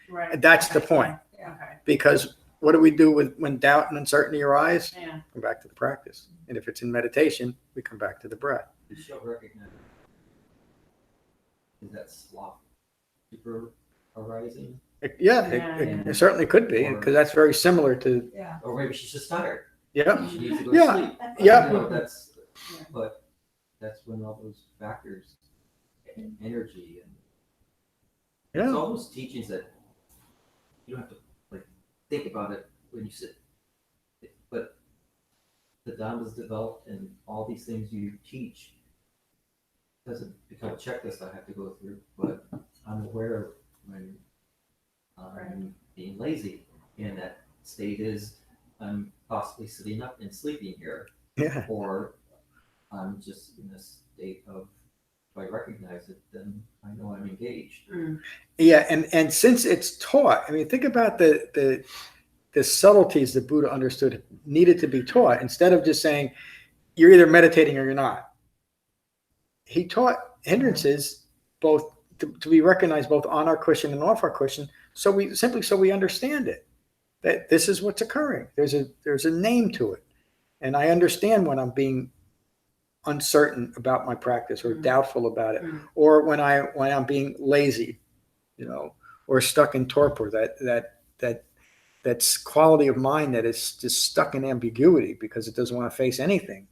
Right. And that's the point. Yeah. Okay. Because what do we do when doubt and uncertainty arise? Yeah. Come back to the practice. And if it's in meditation, we come back to the breath. You shall recognize. Is that sloth super arising? It certainly could be, because that's very similar to, Yeah. Or maybe she's just tired. yeah. She needs to go Yeah. to sleep. Yeah. You know, but that's when all those factors, energy, and it's Yeah. all those teachings that you don't have to think about it when you sit. But the Dhamma's developed, and all these things you teach doesn't become a checklist I have to go through, but I'm aware when I'm being lazy, and that state is I'm possibly sitting up and sleeping here, Yeah. or I'm just in a state of, if I recognize it, then I know I'm engaged. Yeah. And since it's taught, I mean, think about the subtleties that Buddha understood needed to be taught, instead of just saying, you're either meditating or you're not. He taught hindrances both to be recognized both on our cushion and off our cushion, so we understand it, that this is what's occurring. There's a name to it, and I understand when I'm being uncertain about my practice or doubtful about it, or when I'm being lazy, or stuck in torpor. That's quality of mind that is just stuck in ambiguity because it doesn't want to face anything.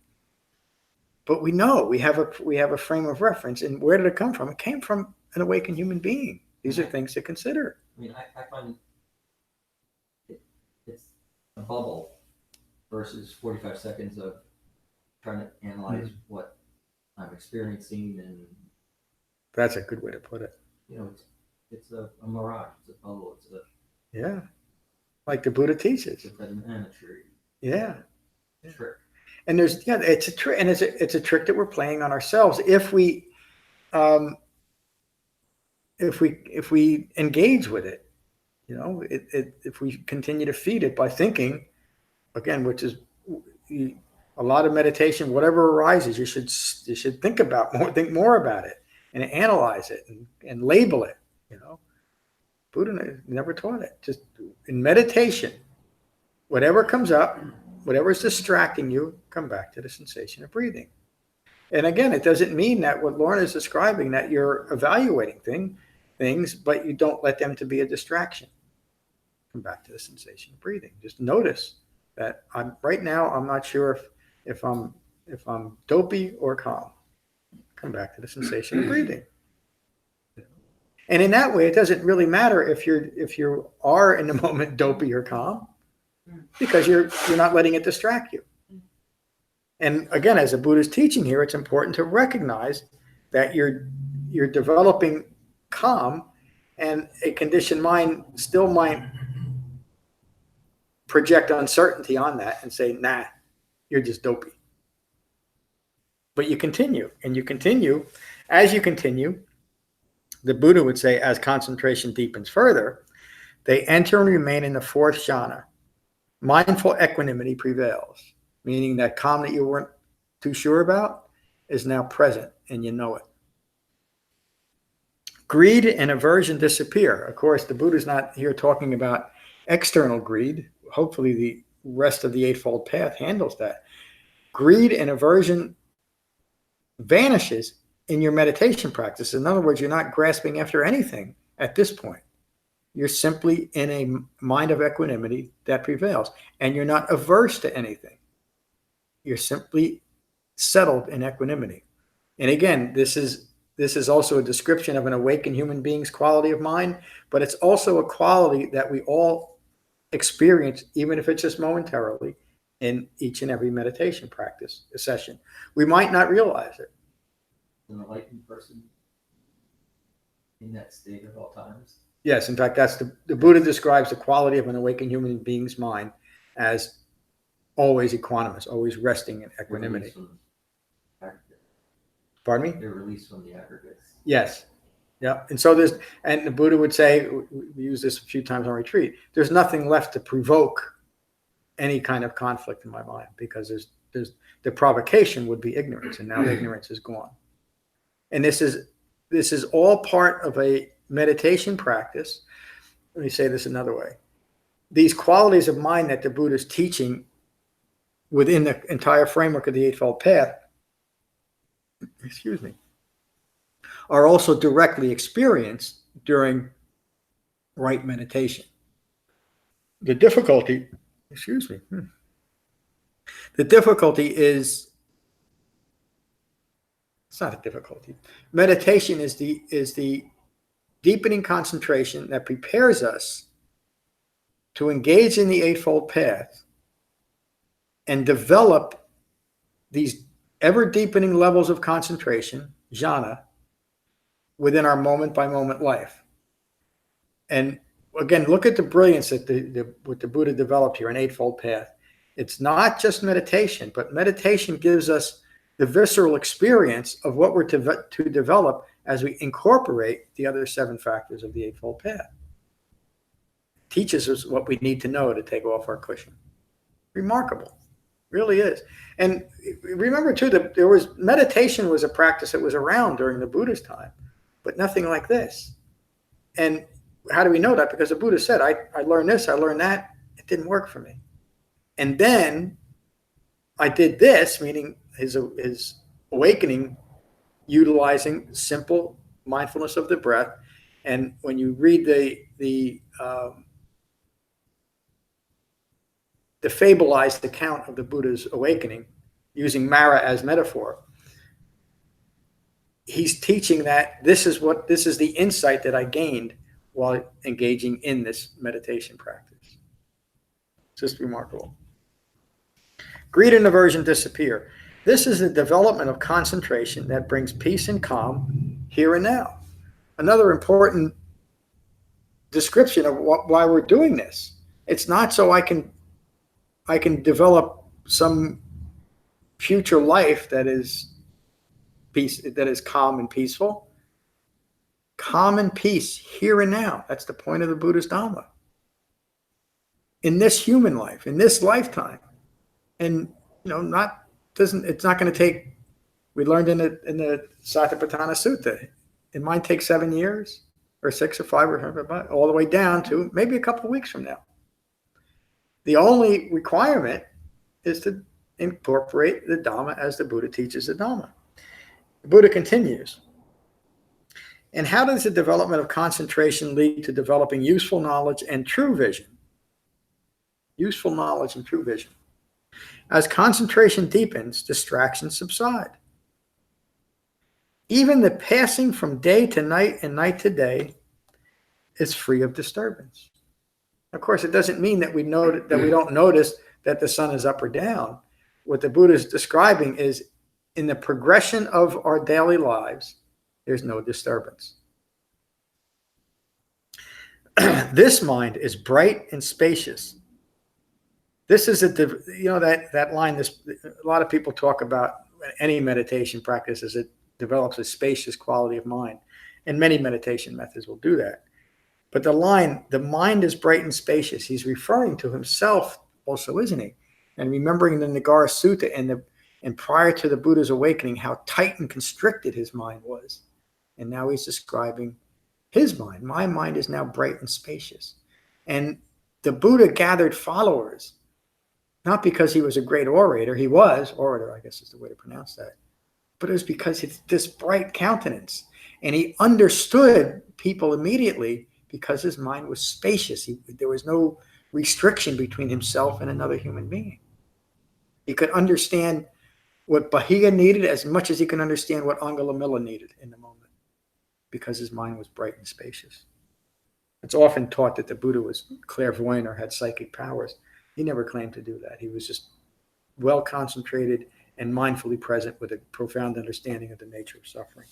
But we know we have a frame of reference, and where did it come from? It came from an awakened human being. These are things to consider. I mean, I find it's a bubble versus 45 seconds of trying to analyze what I'm experiencing, and That's a good way to put it. it's a mirage, it's a bubble, it's Yeah, like the Buddha teaches. a imagery, Yeah. trick. And it's a trick, and it's a trick that we're playing on ourselves if we engage with it. If we continue to feed it by thinking, again, which is a lot of meditation. Whatever arises, you should think more about it, and analyze it, and label it. Buddha never taught it. Just in meditation, whatever comes up, whatever is distracting you, come back to the sensation of breathing. And again, it doesn't mean that what Lorna is describing, that you're evaluating things, but you don't let them to be a distraction. Come back to the sensation of breathing. Just notice that I'm not sure if I'm dopey or calm. Come back to the sensation of breathing. And in that way, it doesn't really matter if you are in the moment dopey or calm, because you're not letting it distract you. And again, as the Buddha's teaching here, it's important to recognize that you're developing calm, and a conditioned mind still might project uncertainty on that and say, nah, you're just dopey. But you continue, and you continue. As you continue, the Buddha would say, as concentration deepens further, they enter and remain in the fourth jhana. Mindful equanimity prevails, meaning that calm that you weren't too sure about is now present, and you know it. Greed and aversion disappear. Of course, the Buddha's not here talking about external greed. Hopefully the rest of the Eightfold Path handles that. Greed and aversion vanishes in your meditation practice. In other words, you're not grasping after anything at this point. You're simply in a mind of equanimity that prevails, and you're not averse to anything. You're simply settled in equanimity. And again, this is also a description of an awakened human being's quality of mind, but it's also a quality that we all experience, even if it's just momentarily, in each and every meditation practice, a session. We might not realize it. An enlightened person in that state at all times. Yes, in fact, that's the Buddha describes the quality of an awakened human being's mind as always equanimous, always resting in equanimity. Pardon me? They're released from the aggregates. Yes. Yeah. And so and the Buddha would say, we use this a few times on retreat, there's nothing left to provoke any kind of conflict in my mind, because there's the provocation would be ignorance, and now ignorance is gone. And this is all part of a meditation practice. Let me say this another way. These qualities of mind that the Buddha is teaching within the entire framework of the Eightfold Path, are also directly experienced during right meditation. The difficulty is, it's not a difficulty. Meditation is the deepening concentration that prepares us to engage in the Eightfold Path and develop these ever deepening levels of concentration, jhana, within our moment by moment life. And again, look at the brilliance that what the Buddha developed here in Eightfold Path. It's not just meditation, but meditation gives us the visceral experience of what we're to develop as we incorporate the other 7 factors of the Eightfold Path. It teaches us what we need to know to take off our cushion. Remarkable. Really is. And remember too, that meditation was a practice that was around during the Buddha's time, but nothing like this. And how do we know that? Because the Buddha said, I learned this, I learned that, it didn't work for me. And then I did this, meaning his awakening, utilizing simple mindfulness of the breath. And when you read the fableized account of the Buddha's awakening, using Mara as metaphor, he's teaching that this is the insight that I gained while engaging in this meditation practice. It's just remarkable. Greed and aversion disappear. This is the development of concentration that brings peace and calm here and now. Another important description of why we're doing this. It's not so I can develop some future life that is peace, that is calm and peaceful. Calm and peace here and now. That's the point of the Buddha's Dhamma. In this human life, in this lifetime. And it's not going to take, we learned in the Satipatthana Sutta, it might take 7 years or 6 or 5 or all the way down to maybe a couple of weeks from now. The only requirement is to incorporate the Dhamma as the Buddha teaches the Dhamma. The Buddha continues. And how does the development of concentration lead to developing useful knowledge and true vision? Useful knowledge and true vision. As concentration deepens, distractions subside. Even the passing from day to night and night to day is free of disturbance. Of course, it doesn't mean that we don't notice that the sun is up or down. What the Buddha is describing is in the progression of our daily lives, there's no disturbance. This mind is bright and spacious. This is that line. A lot of people talk about any meditation practice as it develops a spacious quality of mind, and many meditation methods will do that. But the line, the mind is bright and spacious, he's referring to himself also, isn't he? And remembering the Nagara Sutta and prior to the Buddha's awakening, how tight and constricted his mind was. And now he's describing his mind. My mind is now bright and spacious. And the Buddha gathered followers, not because he was a great orator. He was, orator, I guess is the way to pronounce that. But it was because it's this bright countenance. And he understood people immediately because his mind was spacious. There was no restriction between himself and another human being. He could understand what Bahiya needed as much as he can understand what Angulimala needed in the moment, because his mind was bright and spacious. It's often taught that the Buddha was clairvoyant or had psychic powers. He never claimed to do that. He was just well concentrated and mindfully present with a profound understanding of the nature of suffering.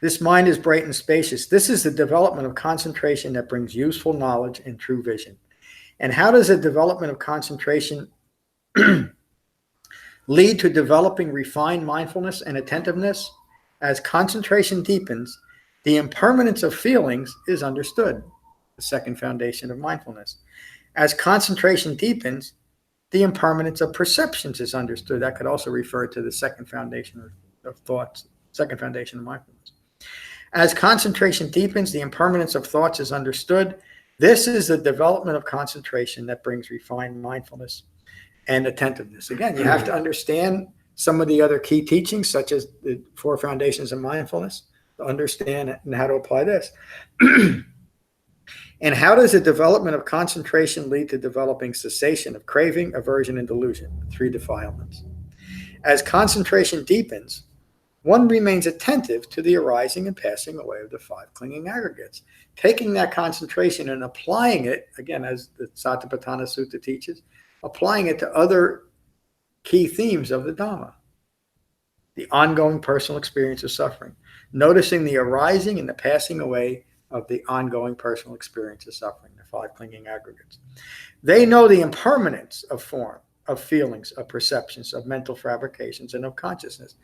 This mind is bright and spacious. This is the development of concentration that brings useful knowledge and true vision. And how does the development of concentration lead to developing refined mindfulness and attentiveness? As concentration deepens, the impermanence of feelings is understood, the second foundation of mindfulness. As concentration deepens, the impermanence of perceptions is understood. That could also refer to the second foundation of thoughts, second foundation of mindfulness. As concentration deepens, the impermanence of thoughts is understood. This is the development of concentration that brings refined mindfulness and attentiveness. Again, you have to understand some of the other key teachings, such as the four foundations of mindfulness, to understand and how to apply this. And how does the development of concentration lead to developing cessation of craving, aversion, and delusion, the three defilements? As concentration deepens, one remains attentive to the arising and passing away of the five clinging aggregates, taking that concentration and applying it, again, as the Satipatthana Sutta teaches, applying it to other key themes of the Dhamma. The ongoing personal experience of suffering, noticing the arising and the passing away of the ongoing personal experience of suffering, the five clinging aggregates. They know the impermanence of form, of feelings, of perceptions, of mental fabrications, and of consciousness.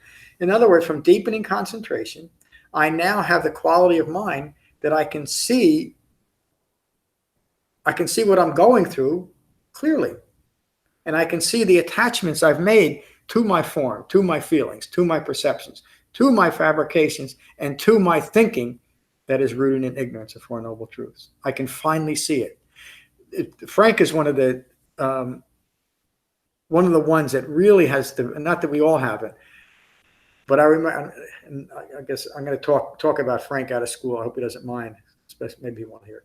In other words, from deepening concentration, I now have the quality of mind that I can see what I'm going through clearly. And I can see the attachments I've made to my form, to my feelings, to my perceptions, to my fabrications, and to my thinking that is rooted in ignorance of Four Noble Truths. I can finally see it. Frank is one of the ones that really has to, not that we all have it, but I remember, and I guess I'm going to talk about Frank out of school. I hope he doesn't mind, especially maybe he won't hear it.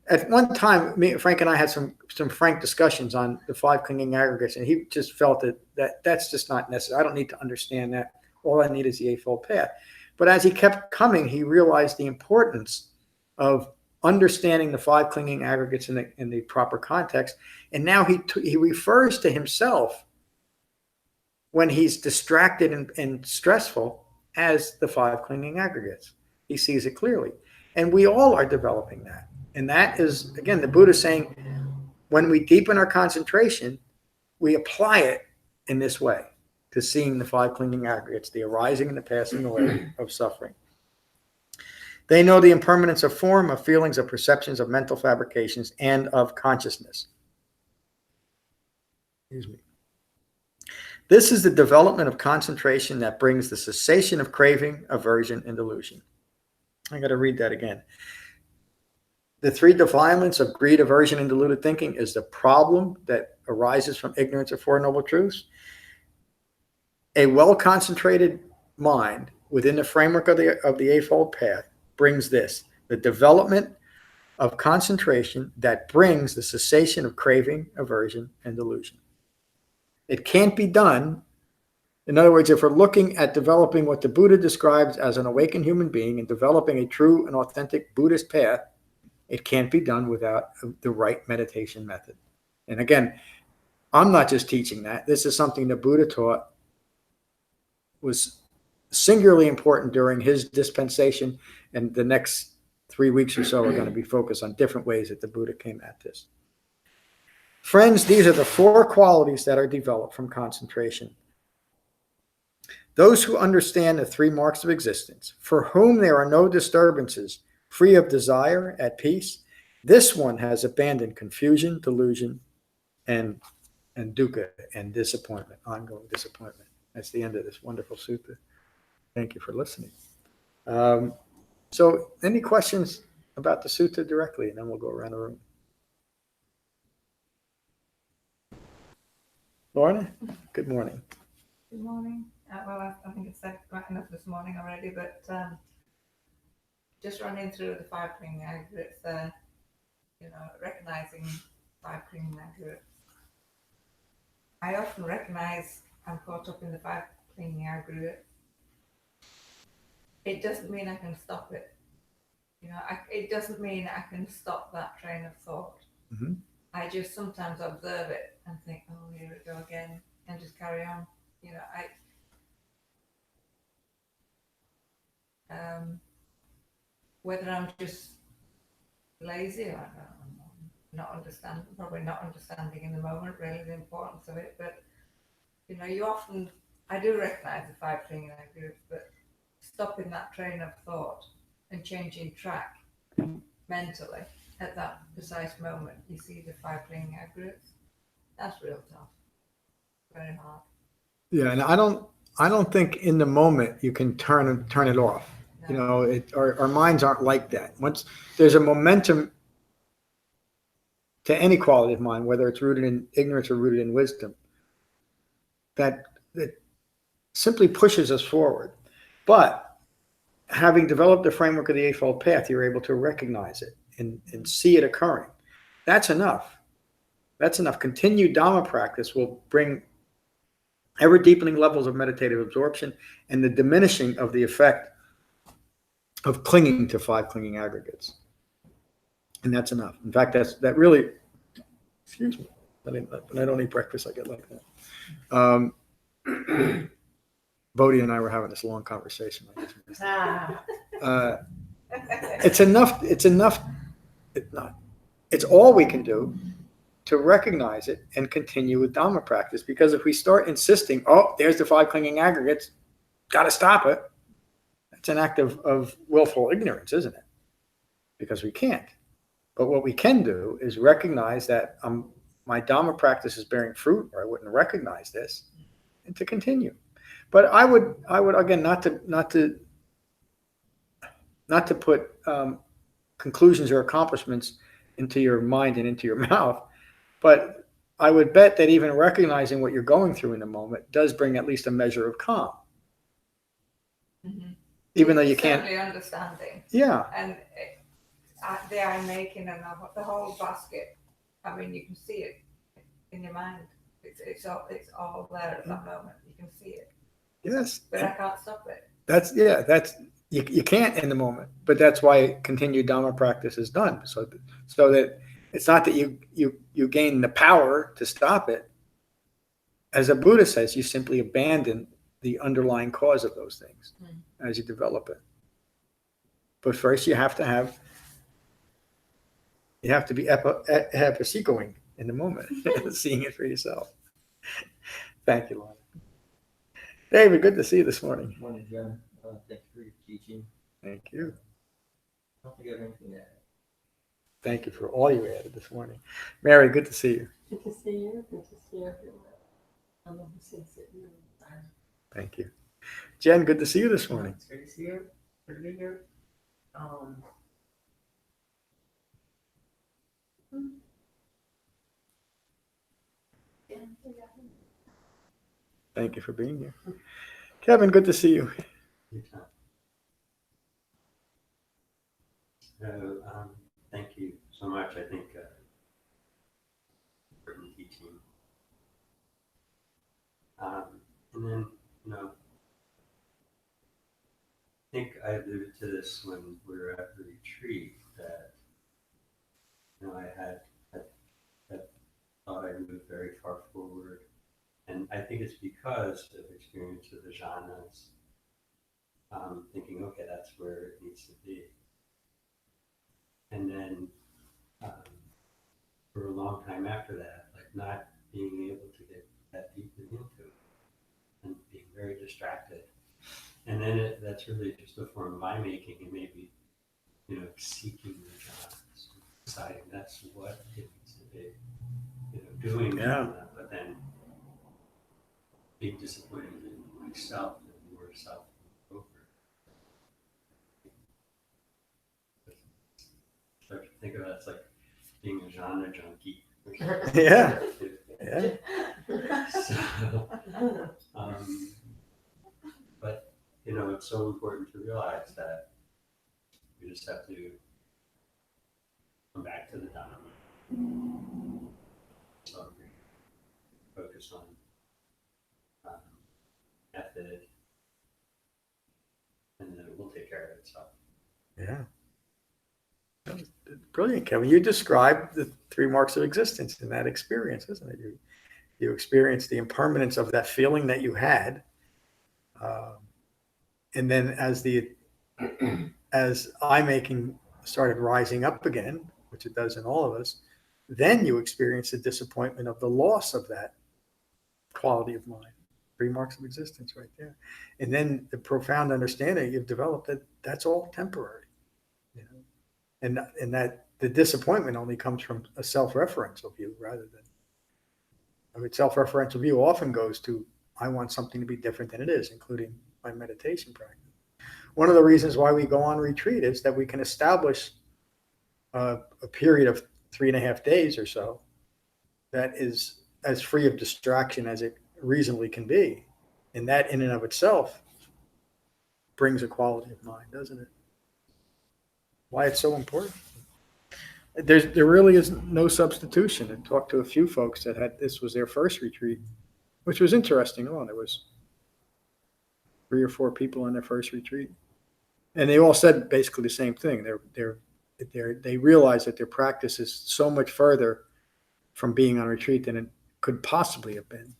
At one time, Frank and I had some frank discussions on the five clinging aggregates, and he just felt that's just not necessary. I don't need to understand that. All I need is the Eightfold Path. But as he kept coming, he realized the importance of understanding the five clinging aggregates in the proper context. And now he refers to himself when he's distracted and stressful as the five clinging aggregates. He sees it clearly. And we all are developing that. And that is, again, the Buddha saying, when we deepen our concentration, we apply it in this way to seeing the five clinging aggregates, the arising and the passing away of suffering. They know the impermanence of form, of feelings, of perceptions, of mental fabrications, and of consciousness. Excuse me. This is the development of concentration that brings the cessation of craving, aversion, and delusion. I'm going to read that again. The three defilements of greed, aversion, and deluded thinking is the problem that arises from ignorance of Four Noble Truths. a well-concentrated mind within the framework of the Eightfold Path brings this, the development of concentration that brings the cessation of craving, aversion, and delusion. It can't be done. In other words, if we're looking at developing what the Buddha describes as an awakened human being and developing a true and authentic Buddhist path, it can't be done without the right meditation method. And again, I'm not just teaching that. This is something the Buddha taught was singularly important during his dispensation, and the next 3 weeks or so are going to be focused on different ways that the Buddha came at this. Friends, these are the 4 qualities that are developed from concentration. Those who understand the 3 marks of existence, for whom there are no disturbances, free of desire, at peace, this one has abandoned confusion, delusion, and dukkha, and disappointment, ongoing disappointment. That's the end of this wonderful sutta. Thank you for listening. So any questions about the sutta directly, and then we'll go around the room. Lorna, good morning. Good morning. Well, I think it's said quite enough this morning already, but just running through the 5 clinging aggregates there, recognizing 5 clinging aggregates. I often recognize I'm caught up in the 5 clinging aggregates. It doesn't mean I can stop it. It doesn't mean I can stop that train of thought. Mm-hmm. I just sometimes observe it and think, oh, here we go again, and just carry on. Whether I'm just lazy or probably not understanding in the moment really the importance of it, but I do recognize the 5 clinging aggregates, but stopping that train of thought and changing track mentally at that precise moment, you see the 5 clinging aggregates. That's real tough. Very hard. Yeah, and I don't think in the moment you can turn it off. No. Our minds aren't like that. Once there's a momentum to any quality of mind, whether it's rooted in ignorance or rooted in wisdom, that simply pushes us forward. But having developed the framework of the Eightfold Path, you're able to recognize it and see it occurring. That's enough. That's enough. Continued Dhamma practice will bring ever deepening levels of meditative absorption and the diminishing of the effect of clinging to 5 clinging aggregates. And that's enough. In fact, that really, excuse me, when I don't eat breakfast, I get like that. Bodhi and I were having this long conversation. It's enough. It's all we can do to recognize it and continue with Dhamma practice. Because if we start insisting, oh, there's the 5 clinging aggregates, got to stop it. It's an act of willful ignorance, isn't it? Because we can't. But what we can do is recognize that my Dhamma practice is bearing fruit, or I wouldn't recognize this, and to continue. But I would again not to put conclusions or accomplishments into your mind and into your mouth, but I would bet that even recognizing what you're going through in the moment does bring at least a measure of calm. Mm-hmm. Even though you can't. Certainly understanding. Yeah. And the eye making and the whole basket. I mean, you can see it in your mind. It's all there at that moment. You can see it. Yes. But I can't stop it. That's you can't in the moment. But that's why continued Dhamma practice is done. So that it's not that you gain the power to stop it. As the Buddha says, you simply abandon the underlying cause of those things as you develop it. But first you have to be epicentering in the moment, seeing it for yourself. Thank you, Lorna. David, good to see you this morning. Morning, John. Thank you for your teaching. Thank you. I don't think I have anything to add. Thank you for all you added this morning. Mary, good to see you. Good to see you. Good to see everyone. I love to see you. Thank you. Jen, good to see you this morning. It's great to see you. Good to be here. Thank you for being here. Kevin, good to see you. Anytime. So, thank you so much. I think important teaching. And then, I think I alluded to this when we were at the retreat that, I had thought I moved very far forward. And I think it's because of experience of the jhanas, thinking, okay, that's where it needs to be. And then for a long time after that, like not being able to get that deeply into it and being very distracted. And then that's really just a form of my making and maybe, seeking the jhanas, deciding that's what it needs to be, doing jhana, but then being disappointed in myself and more self over. Start to think about it, it's like being a genre junkie. Yeah. Yeah. So, but it's so important to realize that we just have to come back to the Dhamma. So focus on method, and then it will take care of itself. Yeah. Brilliant, Kevin. You described the 3 marks of existence in that experience, isn't it? You experienced the impermanence of that feeling that you had. And then as I-making started rising up again, which it does in all of us, then you experience the disappointment of the loss of that quality of mind. 3 marks of existence right there. And then the profound understanding you've developed that that's all temporary. And that the disappointment only comes from a self-referential view rather than, self-referential view often goes to, I want something to be different than it is, including my meditation practice. One of the reasons why we go on retreat is that we can establish a period of 3.5 days or so that is as free of distraction as it reasonably can be. And that in and of itself brings a quality of mind, doesn't it? Why it's so important. There really is no substitution. I talked to a few folks that had, this was their first retreat, which was interesting. There was 3 or 4 people on their first retreat. And they all said basically the same thing. They realized that their practice is so much further from being on retreat than it could possibly have been.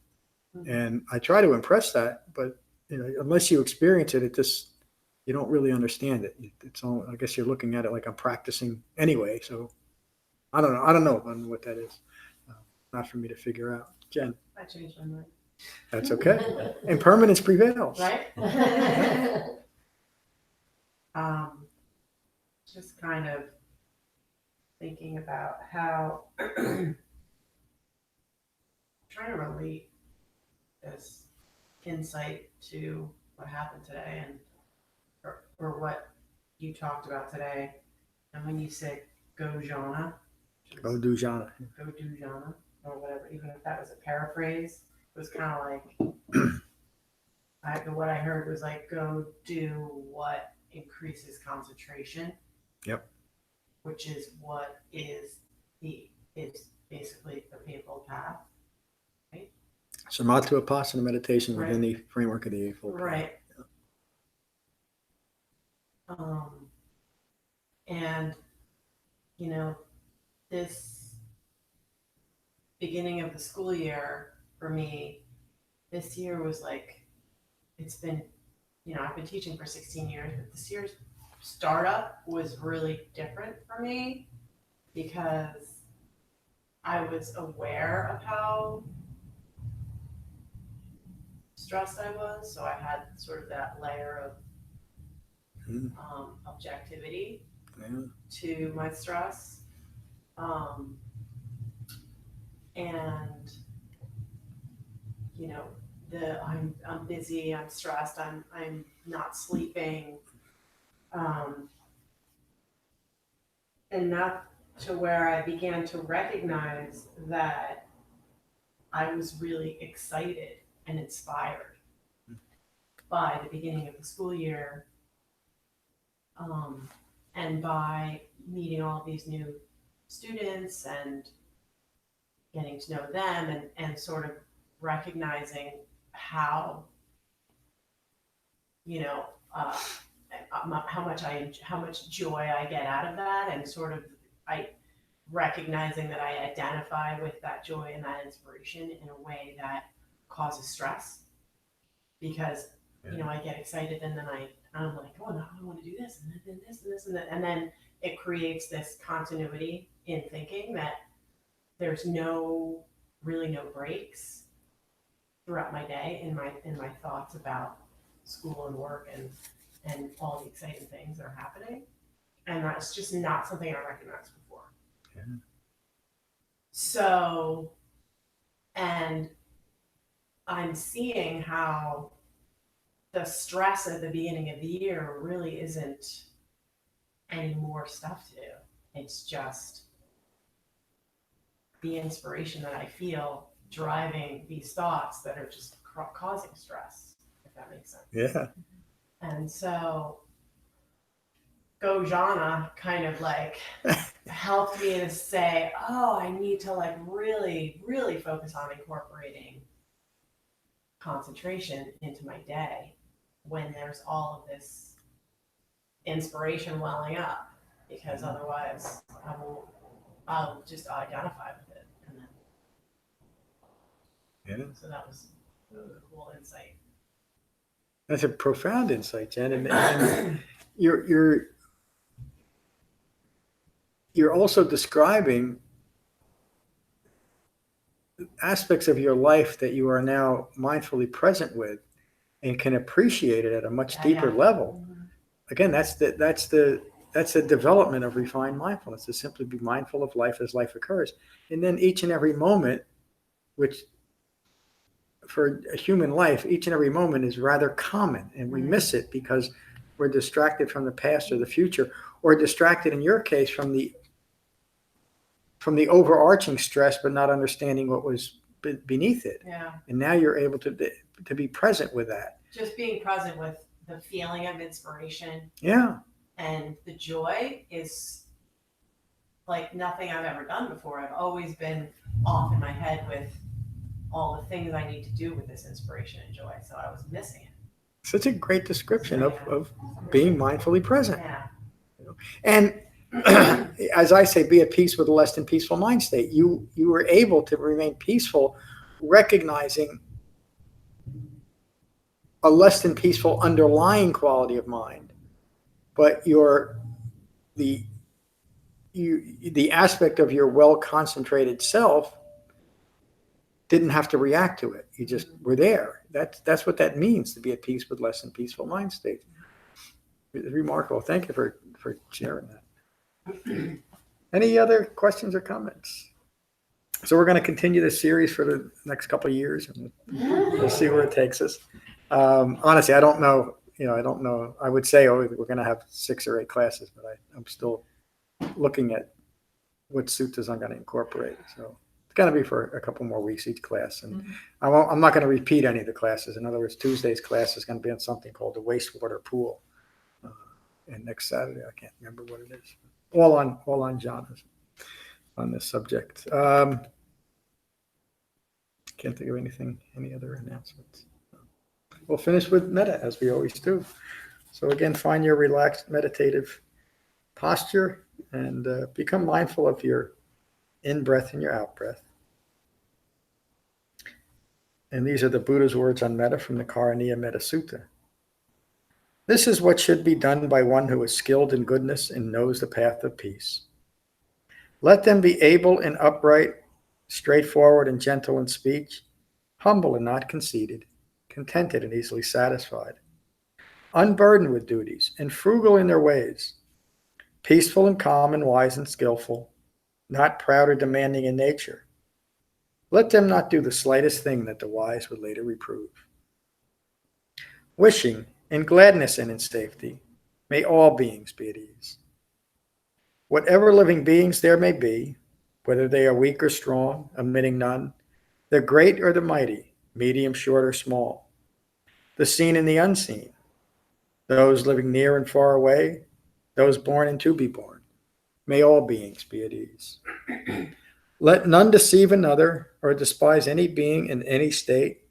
And I try to impress that, but unless you experience it, you don't really understand it. It's all, I guess you're looking at it like I'm practicing anyway. So I don't know what that is. Not for me to figure out. Jen. I changed my mind. That's okay. Impermanence prevails. Right? Just kind of thinking about how trying to relate this insight to what happened today and or what you talked about today. And when you said go jhana, Go do jhana. or whatever, even if that was a paraphrase, it was kind of like what I heard was like go do what increases concentration. Yep. Which is what is basically the Eightfold Path. Right? Samatha-Vipassana meditation Right. within the framework of the Eightfold Path. Right. And this beginning of the school year for me, this year was like, it's been, I've been teaching for 16 years, but this year's startup was really different for me because I was aware of how stressed I was. So I had sort of that layer of objectivity to my stress. And I'm busy, I'm stressed, I'm not sleeping, enough to where I began to recognize that I was really excited and inspired by the beginning of the school year, and by meeting all these new students and getting to know them, and sort of recognizing how, you know, how much joy I get out of that, and sort of recognizing that I identify with that joy and that inspiration in a way that causes stress, because you know, I get excited and then I'm like, oh no, I want to do this and then this and this and that, and then it creates this continuity in thinking that there's really no breaks throughout my day in my thoughts about school and work and all the exciting things that are happening, and that's just not something I recognized before. Yeah. So, and I'm seeing how the stress at the beginning of the year really isn't any more stuff to do. It's just the inspiration that I feel driving these thoughts that are just causing stress, if that makes sense. Yeah. And so Go Jhana kind of like helped me to say, oh, I need to like really, really focus on incorporating concentration into my day when there's all of this inspiration welling up, because otherwise I'll just identify with it. And then, Yeah. so that was a cool insight. That's a profound insight, Jen. And you're also describing aspects of your life that you are now mindfully present with and can appreciate it at a much deeper level. Mm-hmm. Again, that's the development of refined mindfulness, to simply be mindful of life as life occurs. And then each and every moment, which for a human life, each and every moment is rather common, and we miss it because we're distracted from the past or the future, or distracted in your case from the overarching stress, but not understanding what was beneath it. Yeah. And now you're able to be present with that. Just being present with the feeling of inspiration. Yeah. And the joy is like nothing I've ever done before. I've always been off in my head with all the things I need to do with this inspiration and joy. So I was missing it. Such a great description of being mindfully present. Yeah. And as I say, be at peace with a less than peaceful mind state. You were able to remain peaceful, recognizing a less than peaceful underlying quality of mind, but the aspect of your well concentrated self didn't have to react to it. You just were there. That's what that means, to be at peace with less than peaceful mind state. It's remarkable. Thank you for sharing that. Any other questions or comments? So we're going to continue this series for the next couple of years, and we'll see where it takes us. Honestly, I don't know. I don't know. I would say, we're going to have 6 or 8 classes, but I'm still looking at what suttas I'm going to incorporate. So it's going to be for a couple more weeks each class, and I'm not going to repeat any of the classes. In other words, Tuesday's class is going to be on something called the wastewater pool, and next Saturday I can't remember what it is. All on jhanas on this subject. Can't think of any other announcements. We'll finish with metta, as we always do. So again, find your relaxed meditative posture and become mindful of your in-breath and your out-breath. And these are the Buddha's words on metta from the Karaniya Metta Sutta. This is what should be done by one who is skilled in goodness and knows the path of peace. Let them be able and upright, straightforward and gentle in speech, humble and not conceited, contented and easily satisfied, unburdened with duties and frugal in their ways, peaceful and calm and wise and skillful, not proud or demanding in nature. Let them not do the slightest thing that the wise would later reprove. Wishing in gladness and in safety, may all beings be at ease. Whatever living beings there may be, whether they are weak or strong, omitting none, the great or the mighty, medium, short, or small, the seen and the unseen, those living near and far away, those born and to be born. May all beings be at ease. Let none deceive another or despise any being in any state.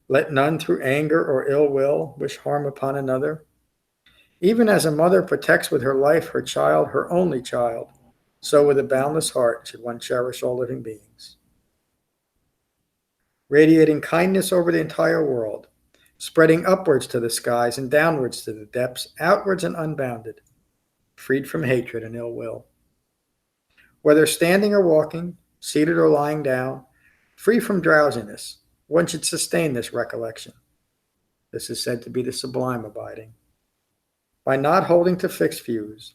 Let none through anger or ill will wish harm upon another. Even as a mother protects with her life her child, her only child, so with a boundless heart should one cherish all living beings. Radiating kindness over the entire world, spreading upwards to the skies and downwards to the depths, outwards and unbounded, freed from hatred and ill will. Whether standing or walking, seated or lying down, free from drowsiness, one should sustain this recollection. This is said to be the sublime abiding. By not holding to fixed views,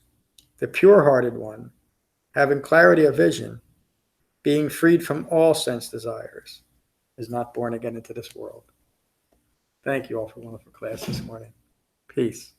the pure-hearted one, having clarity of vision, being freed from all sense desires, is not born again into this world. Thank you all for a wonderful class this morning. Peace.